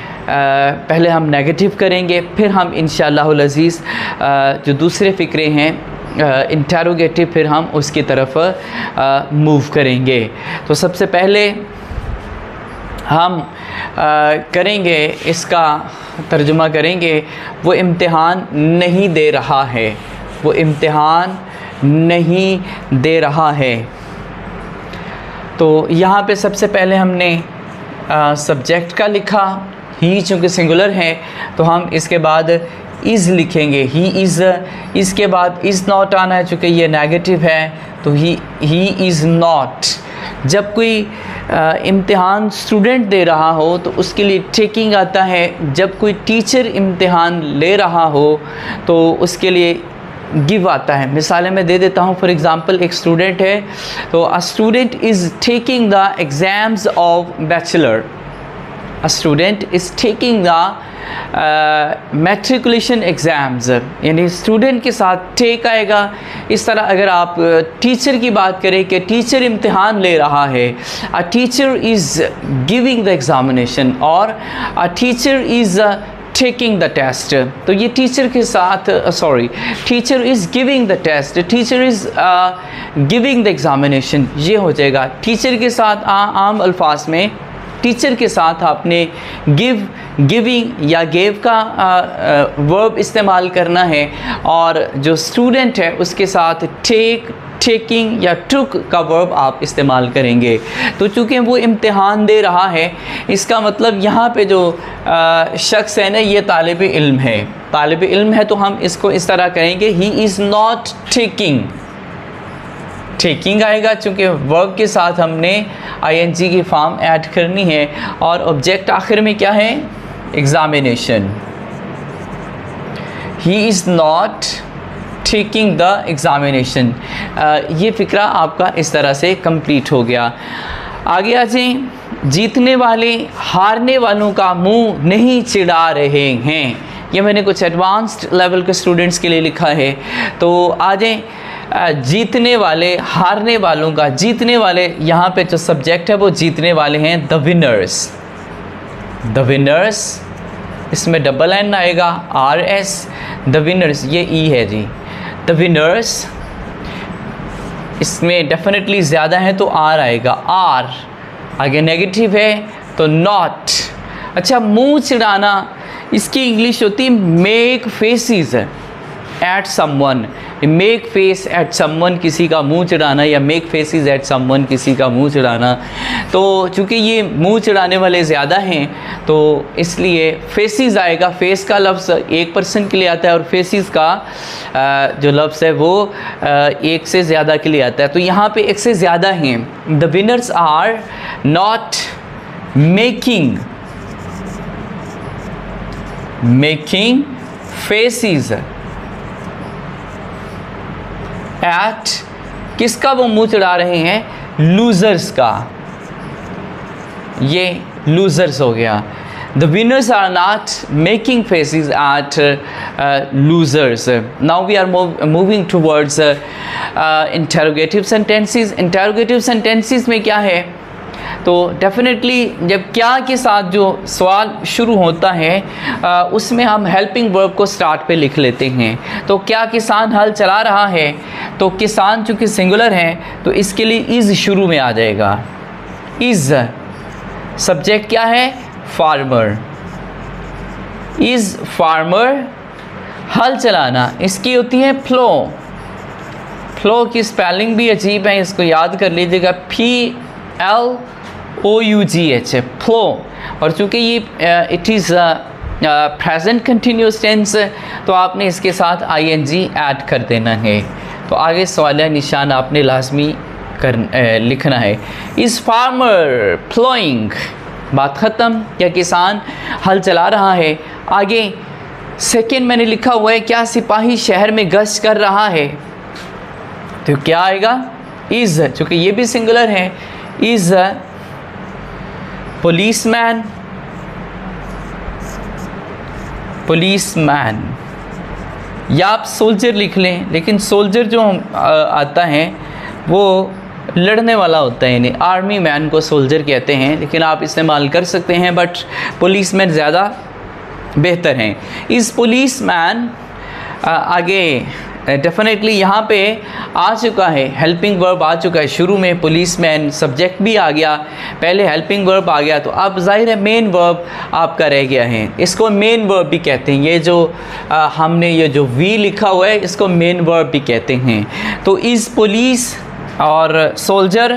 पहले हम नेगेटिव करेंगे, फिर हम इंशाअल्लाहुल अज़ीज़ जो दूसरे फ़िक्रे हैं इंटरोगेटिव, फिर हम उसकी तरफ मूव करेंगे। तो सबसे पहले हम करेंगे, इसका तर्जुमा करेंगे, वो इम्तिहान नहीं दे रहा है, वो इम्तिहान नहीं दे रहा है। तो यहाँ पे सबसे पहले हमने सब्जेक्ट का लिखा, ही चूँकि सिंगुलर है तो हम इसके बाद इज़ लिखेंगे, ही इज़, इसके बाद इज़ नॉट आना है, चूँकि ये नेगेटिव है तो ही इज़ नॉट। जब कोई इम्तिहान स्टूडेंट दे रहा हो तो उसके लिए टेकिंग आता है। जब कोई टीचर इम्तिहान ले रहा हो तो उसके लिए गिव आता है। मिसालें मैं दे देता हूँ। फॉर एग्ज़ाम्पल, एक स्टूडेंट है तो a student is taking the exams of bachelor, a student is taking the matriculation exams, यानी स्टूडेंट के साथ टेक आएगा। इस तरह अगर आप टीचर की बात करें कि टीचर इम्तिहान ले रहा है, a teacher is giving the examination और a teacher is taking the test, तो ये टीचर के साथ teacher is giving the test, teacher is giving the examination, ये हो जाएगा। टीचर के साथ आम अल्फाज में टीचर के साथ आपने गिव, गिविंग या गेव का वर्ब इस्तेमाल करना है, और जो स्टूडेंट है उसके साथ टेक, टेकिंग या टुक का वर्ब आप इस्तेमाल करेंगे। तो चूँकि वो इम्तिहान दे रहा है, इसका मतलब यहाँ पे जो शख्स है ना, ये तालिब इल्म है। तालिब इल्म है तो हम इसको इस तरह करेंगे, he is not taking. Taking आएगा चूँकि वर्ब के साथ हमने आईएनजी की फॉर्म ऐड करनी है, और ऑब्जेक्ट आखिर में क्या है? Examination. He is not taking the examination. ये फ़िक्रा आपका इस तरह से कंप्लीट हो गया। आगे आ जाएं। जीतने वाले हारने वालों का मुंह नहीं चिढ़ा रहे हैं। ये मैंने कुछ एडवांस्ड लेवल के स्टूडेंट्स के लिए लिखा है। तो आ जाएं। जीतने वाले हारने वालों का, जीतने वाले यहाँ पे जो सब्जेक्ट है वो जीतने वाले हैं, द विनर्स। द विनर्स, इसमें डबल एन आएगा, आर एस, द विनर्स, ये ई है जी। द विनर्स, इसमें डेफिनेटली ज़्यादा है तो आर आएगा, आर। आगे नेगेटिव है तो नॉट। अच्छा, मुंह चिढ़ाना, इसकी इंग्लिश होती है make faces at someone. Make face at someone, किसी का मुंह चिढ़ाना, या मेक फेसिस एट समवन, किसी का मुंह चिढ़ाना। तो चूँकि ये मुंह चिढ़ाने वाले ज़्यादा हैं तो इसलिए फेसिस आएगा। फेस का लफ्ज़ एक पर्सन के लिए आता है और फेसिस का जो लफ्ज़ है वो एक से ज़्यादा के लिए आता है। तो यहाँ पे एक से ज़्यादा हैं। The winners are not making faces at, किसका वो मुंह चिढ़ा रहे हैं? लूज़र्स का। ये लूज़र्स हो गया। The winners are not making faces at losers. Now we are moving towards interrogative sentences. इंटरोगेटिव सेंटेंसेस में क्या है? तो डेफिनेटली जब क्या के साथ जो सवाल शुरू होता है उसमें हम हेल्पिंग वर्ब को स्टार्ट पे लिख लेते हैं। तो क्या किसान हल चला रहा है? तो किसान चूँकि सिंगुलर है तो इसके लिए इज़ शुरू में आ जाएगा। इज़ सब्जेक्ट क्या है? फार्मर। Is farmer. हल चलाना, इसकी होती है फ्लो। फ्लो की स्पेलिंग भी अजीब है, इसको याद कर लीजिएगा, PLOUGH, फ्लो। और चूँकि ये it is present continuous tense तो आपने इसके साथ ING ऐड कर देना है। तो आगे सवाल निशान आपने लाजमी लिखना है। इज़ फार्मर प्लोइंग, बात ख़त्म। क्या किसान हल चला रहा है? आगे सेकेंड मैंने लिखा हुआ है, क्या सिपाही शहर में गश्त कर रहा है? तो क्या आएगा? इज़, चूँकि ये भी सिंगुलर है। इज़ policeman, policeman, या आप सोल्जर लिख लें, लेकिन सोल्जर जो आता है वो लड़ने वाला होता है, यानी आर्मी मैन को सोल्जर कहते हैं, लेकिन आप इस्तेमाल कर सकते हैं, बट पुलिसमैन ज़्यादा बेहतर हैं। इस पुलिसमैन आगे डेफिनेटली यहाँ पे आ चुका है, हेल्पिंग वर्ब आ चुका है। शुरू में पुलिसमैन सब्जेक्ट भी आ गया, पहले हेल्पिंग वर्ब आ गया, तो अब जाहिर है मेन वर्ब आपका रह गया है। इसको मेन वर्ब भी कहते हैं। ये जो हमने ये जो वी लिखा हुआ है इसको मेन वर्ब भी कहते हैं। तो इस पुलिस और सोल्जर,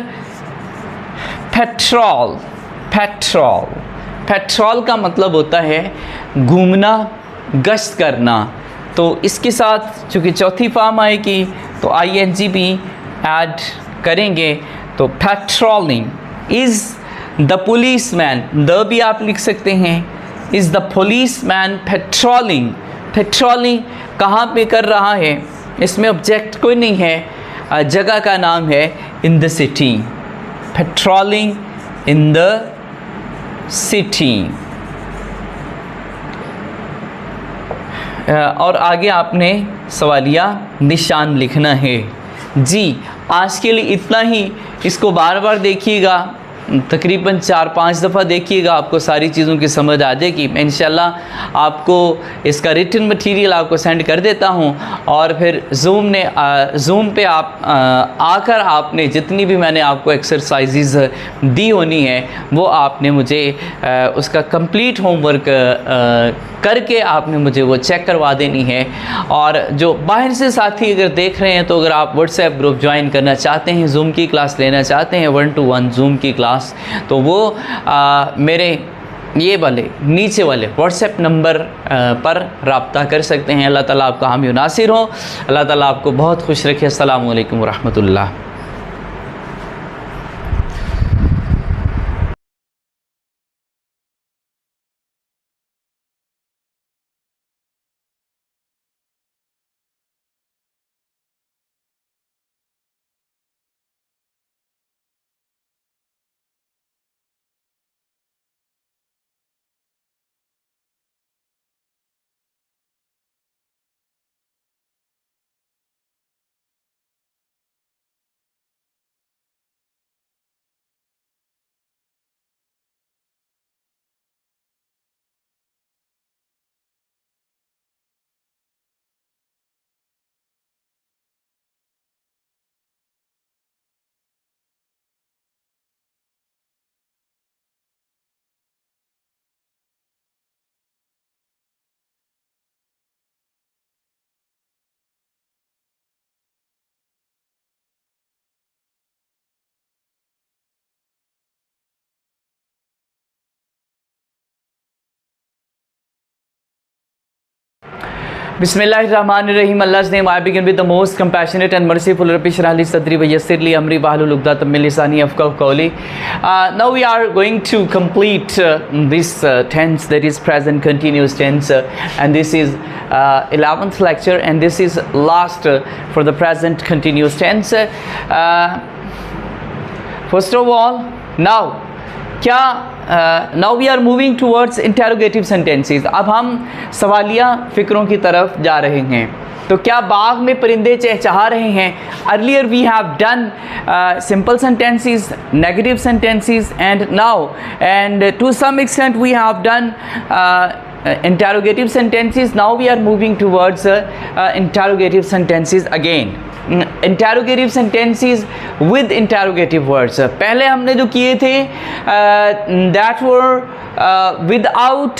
पेट्रोल। पेट्रोल का मतलब होता है घूमना, गश्त करना। तो इसके साथ चूँकि चौथी फॉर्म आएगी तो ING भी ऐड करेंगे। तो patrolling is the policeman, the भी आप लिख सकते हैं, is the policeman patrolling. Patrolling कहाँ पे कर रहा है, इसमें ऑब्जेक्ट कोई नहीं है, जगह का नाम है in the city, patrolling in the city. और आगे आपने सवालिया निशान लिखना है। जी आज के लिए इतना ही, इसको बार बार देखिएगा, तकरीबन 4-5 दफ़ा देखिएगा, आपको सारी चीज़ों की समझ आ जाएगी। मैं इंशाल्लाह आपको इसका रिटन मटेरियल आपको सेंड कर देता हूँ, और फिर ज़ूम पे आप आकर आपने जितनी भी मैंने आपको एक्सरसाइजेज़ दी होनी है वो आपने मुझे उसका कंप्लीट होमवर्क करके आपने मुझे वो चेक करवा देनी है। और जो बाहर से साथी अगर देख रहे हैं तो अगर आप व्हाट्सएप ग्रुप ज्वाइन करना चाहते हैं, ज़ूम की क्लास लेना चाहते हैं 1-to-1 ज़ूम की क्लास, तो वो मेरे ये वाले नीचे वाले व्हाट्सएप नंबर पर रब्ता कर सकते हैं। अल्लाह ताला आपका हामी नासिर हो, अल्लाह ताला आपको बहुत खुश रखे। अस्सलामु अलैकुम वरहमतुल्लाह। Bismillahirrahmanirrahim. Allah's name. I begin with the most compassionate and merciful. Rabbi shrah li sadri wa yassir li amri wahlul 'uqdatam min lisani yafqahu qawli. Now we are going to complete this tense, that is present continuous tense, and this is 11th lecture, and this is last for the present continuous tense. First of all, now we are moving towards interrogative sentences. अब हम सवालिया फ़िक्रों की तरफ जा रहे हैं। तो क्या बाग में परिंदे चहचहा रहे हैं? Earlier we have done simple sentences, negative sentences, and to some extent we have done interrogative sentences. Now we are moving towards interrogative sentences again. Interrogative sentences with interrogative words. पहले हमने जो किए थे that were without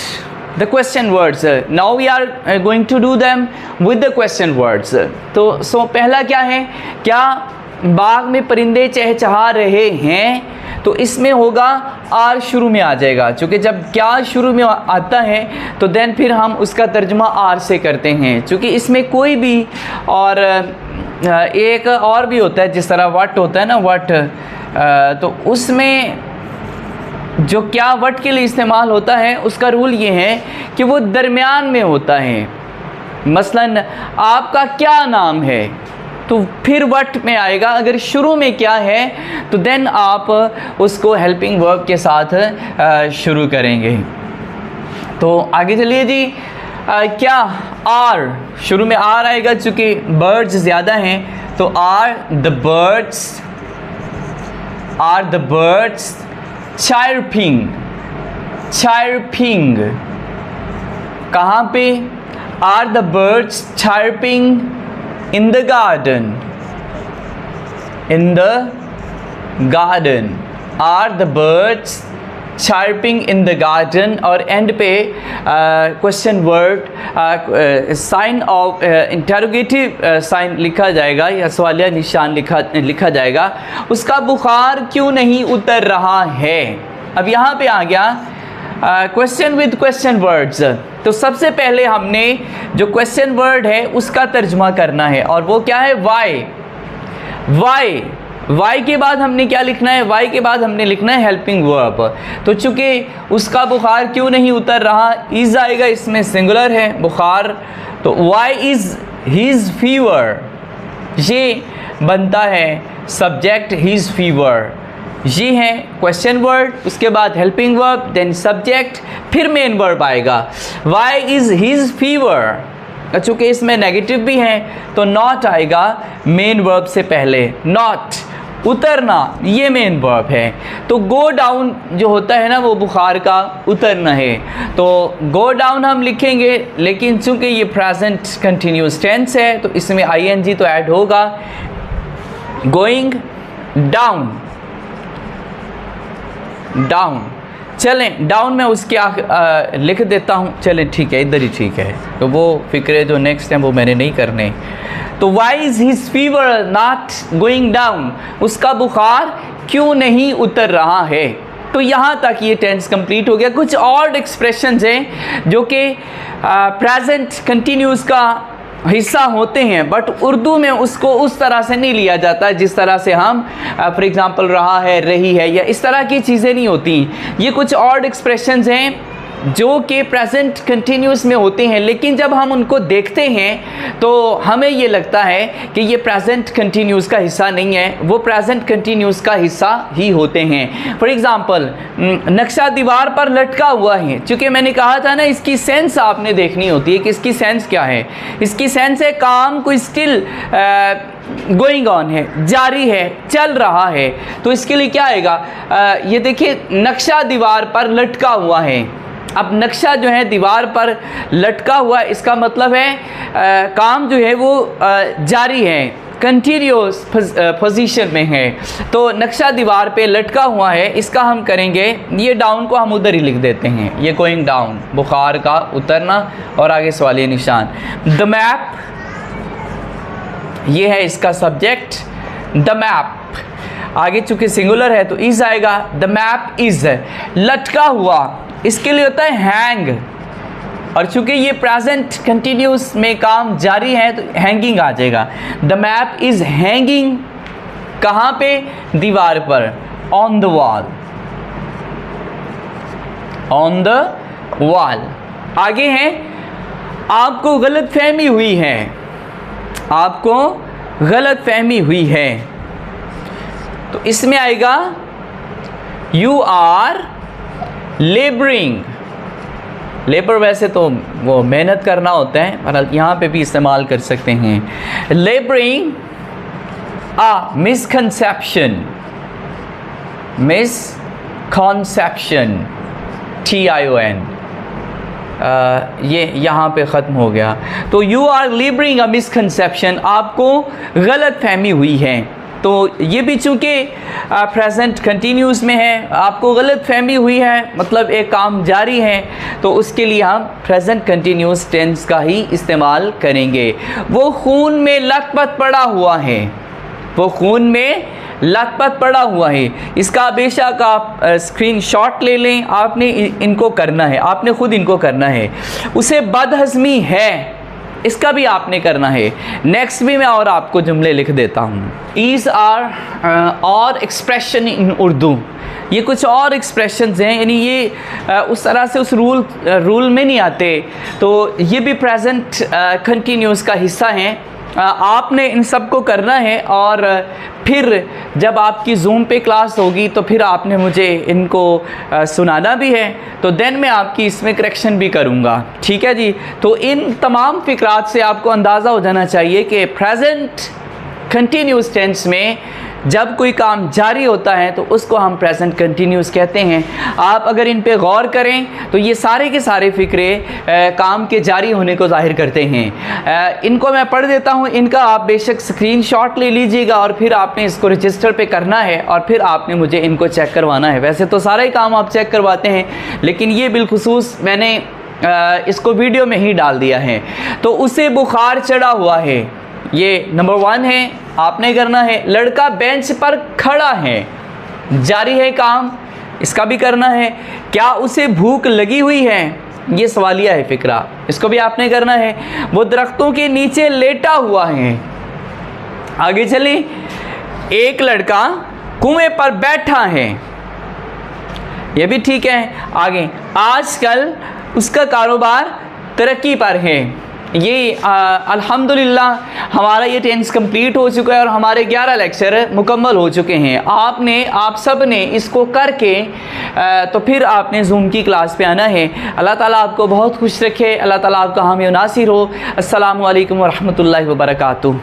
the question words. Now we are going to do them with the question words. तो पहला क्या है, क्या बाग में परिंदे चहचहा रहे हैं, तो इसमें होगा आर शुरू में आ जाएगा। चूँकि जब क्या शुरू में आता है तो देन फिर हम उसका तर्जुमा आर से करते हैं। चूँकि इसमें कोई भी और एक और भी होता है, जिस तरह वट होता है ना, वट, तो उसमें जो क्या वट के लिए इस्तेमाल होता है उसका रूल ये है कि वो दरमियान में होता है। मसलन आपका क्या नाम है, तो फिर वट में आएगा। अगर शुरू में क्या है तो देन आप उसको हेल्पिंग वर्ब के साथ शुरू करेंगे। तो आगे चलिए जी। क्या आर शुरू में आर आएगा, चूँकि बर्ड्स ज़्यादा हैं, तो आर द बर्ड्स चायरपिंग। कहाँ पे? Are the birds chirping in the garden. Are the birds chirping in the garden, और एंड पे question word sign of interrogative sign लिखा जाएगा या सवालिया निशान लिखा जाएगा। उसका बुखार क्यों नहीं उतर रहा है? अब यहाँ पे आ गया क्वेश्चन विद क्वेश्चन वर्ड्स। तो सबसे पहले हमने जो क्वेश्चन वर्ड है उसका तर्जुमा करना है, और वो क्या है? वाई। वाई के बाद हमने क्या लिखना है? वाई के बाद हमने लिखना है हेल्पिंग वर्ब। तो चूंकि उसका बुखार क्यों नहीं उतर रहा, इज आएगा, इसमें सिंगुलर है बुखार, तो वाई इज हीज फीवर, ये बनता है सब्जेक्ट हीज फीवर। ये है क्वेश्चन वर्ड, उसके बाद हेल्पिंग वर्ब, देन सब्जेक्ट, फिर मेन वर्ब आएगा। वाई इज हीज फीवर, चूँकि इसमें नेगेटिव भी है तो नॉट आएगा मेन वर्ब से पहले। नॉट, उतरना, ये मेन वर्ब है। तो गो डाउन जो होता है ना, वो बुखार का उतरना है, तो गो डाउन हम लिखेंगे, लेकिन चूंकि ये प्रेजेंट कंटिन्यूस टेंस है तो इसमें आईएनजी तो ऐड होगा। गोइंग डाउन, डाउन, चलें डाउन में उसके लिख देता हूँ, चलें ठीक है, इधर ही ठीक है। तो वो फिक्रे जो नेक्स्ट है वो मैंने नहीं करने। तो why is his fever not going down, उसका बुखार क्यों नहीं उतर रहा है। तो यहाँ तक ये टेंस कंप्लीट हो गया। कुछ और एक्सप्रेशंस हैं जो कि प्रेजेंट कंटिन्यूस का हिस्सा होते हैं, बट उर्दू में उसको उस तरह से नहीं लिया जाता जिस तरह से हम फॉर एग्जांपल रहा है, रही है, या इस तरह की चीज़ें नहीं होती। ये कुछ और एक्सप्रेशंस हैं जो कि प्रेजेंट कंटिन्यूस में होते हैं, लेकिन जब हम उनको देखते हैं तो हमें ये लगता है कि ये प्रेजेंट कंटिन्यूस का हिस्सा नहीं है, वो प्रेजेंट कंटिन्यूस का हिस्सा ही होते हैं। फॉर एग्जांपल, नक्शा दीवार पर लटका हुआ है, चूँकि मैंने कहा था ना इसकी सेंस आपने देखनी होती है कि इसकी सेंस क्या है। इसकी सेंस है काम को स्टिल गोइंग ऑन है, जारी है, चल रहा है। तो इसके लिए क्या आएगा? ये देखिए, नक्शा दीवार पर लटका हुआ है। अब नक्शा जो है दीवार पर लटका हुआ, इसका मतलब है काम जो है वो जारी है, कंटिन्यूस पोजीशन में है। तो नक्शा दीवार पे लटका हुआ है, इसका हम करेंगे, ये डाउन को हम उधर ही लिख देते हैं, ये गोइंग डाउन, बुखार का उतरना, और आगे सवालिया निशान। द मैप, ये है इसका सब्जेक्ट, द मैप। आगे चूंकि सिंगुलर है तो इज आएगा। द मैप इज, लटका हुआ, इसके लिए होता है हैंग, और चूंकि ये प्रेजेंट कंटिन्यूस में काम जारी है तो हैंगिंग आ जाएगा। द मैप इज हैंगिंग, कहाँ पे? दीवार पर, on the wall, on the wall. आगे है, आपको गलत फहमी हुई है, आपको गलत फहमी हुई है, तो इसमें आएगा यू आर लेबरिंग। लेबर वैसे तो वो मेहनत करना होता है, पर यहाँ पे भी इस्तेमाल कर सकते हैं। Labouring a misconception, misconception, TION, ये यहाँ पे ख़त्म हो गया। तो you are labouring a misconception, आपको गलत फहमी हुई है। तो ये भी चूँकि प्रेजेंट कंटिन्यूस में है, आपको गलत फहमी हुई है, मतलब एक काम जारी है, तो उसके लिए हम प्रेजेंट कंटिन्यूस टेंस का ही इस्तेमाल करेंगे। वो खून में लथपथ पड़ा हुआ है, वो खून में लथपथ पड़ा हुआ है। इसका बेशक आप स्क्रीनशॉट ले लें, आपने इनको करना है, आपने ख़ुद इनको करना है। उसे बदहज़मी है, इसका भी आपने करना है। नेक्स्ट भी मैं और आपको जुमले लिख देता हूँ। ईज आर और एक्सप्रेशन इन उर्दू, ये कुछ और एक्सप्रेशंस हैं, यानी ये उस तरह से उस रूल में नहीं आते, तो ये भी प्रेजेंट कंटिन्यूस का हिस्सा हैं। आपने इन सब को करना है, और फिर जब आपकी जूम पे क्लास होगी तो फिर आपने मुझे इनको सुनाना भी है, तो देन मैं आपकी इसमें करेक्शन भी करूँगा, ठीक है जी। तो इन तमाम फ़िक्रात से आपको अंदाज़ा हो जाना चाहिए कि प्रेजेंट कंटिन्यूस टेंस में जब कोई काम जारी होता है तो उसको हम प्रेजेंट कंटिन्यूस कहते हैं। आप अगर इन पे गौर करें तो ये सारे के सारे फ़िक्रे काम के जारी होने को ज़ाहिर करते हैं। इनको मैं पढ़ देता हूँ, इनका आप बेशक स्क्रीनशॉट ले लीजिएगा, और फिर आपने इसको रजिस्टर पे करना है, और फिर आपने मुझे इनको चेक करवाना है। वैसे तो सारे काम आप चेक करवाते हैं, लेकिन ये बिलखुसूस मैंने इसको वीडियो में ही डाल दिया है। तो उसे बुखार चढ़ा हुआ है, ये नंबर 1 है, आपने करना है। लड़का बेंच पर खड़ा है, जारी है काम, इसका भी करना है। क्या उसे भूख लगी हुई है, ये सवालिया है फिक्रा, इसको भी आपने करना है। वो दरख्तों के नीचे लेटा हुआ है। आगे चलें, एक लड़का कुएं पर बैठा है, ये भी ठीक है। आगे, आजकल उसका कारोबार तरक्की पर है। ये अल्हम्दुलिल्लाह हमारा ये टेंस कंप्लीट हो चुका है और हमारे 11 लेक्चर मुकम्मल हो चुके हैं। आप सब ने इसको करके तो फिर आपने जूम की क्लास पे आना है। अल्लाह ताला आपको बहुत खुश रखे, अल्लाह ताला आपका हामी नासिर हो। अस्सलामु अलैकुम व रहमतुल्लाहि व बरकातुहू।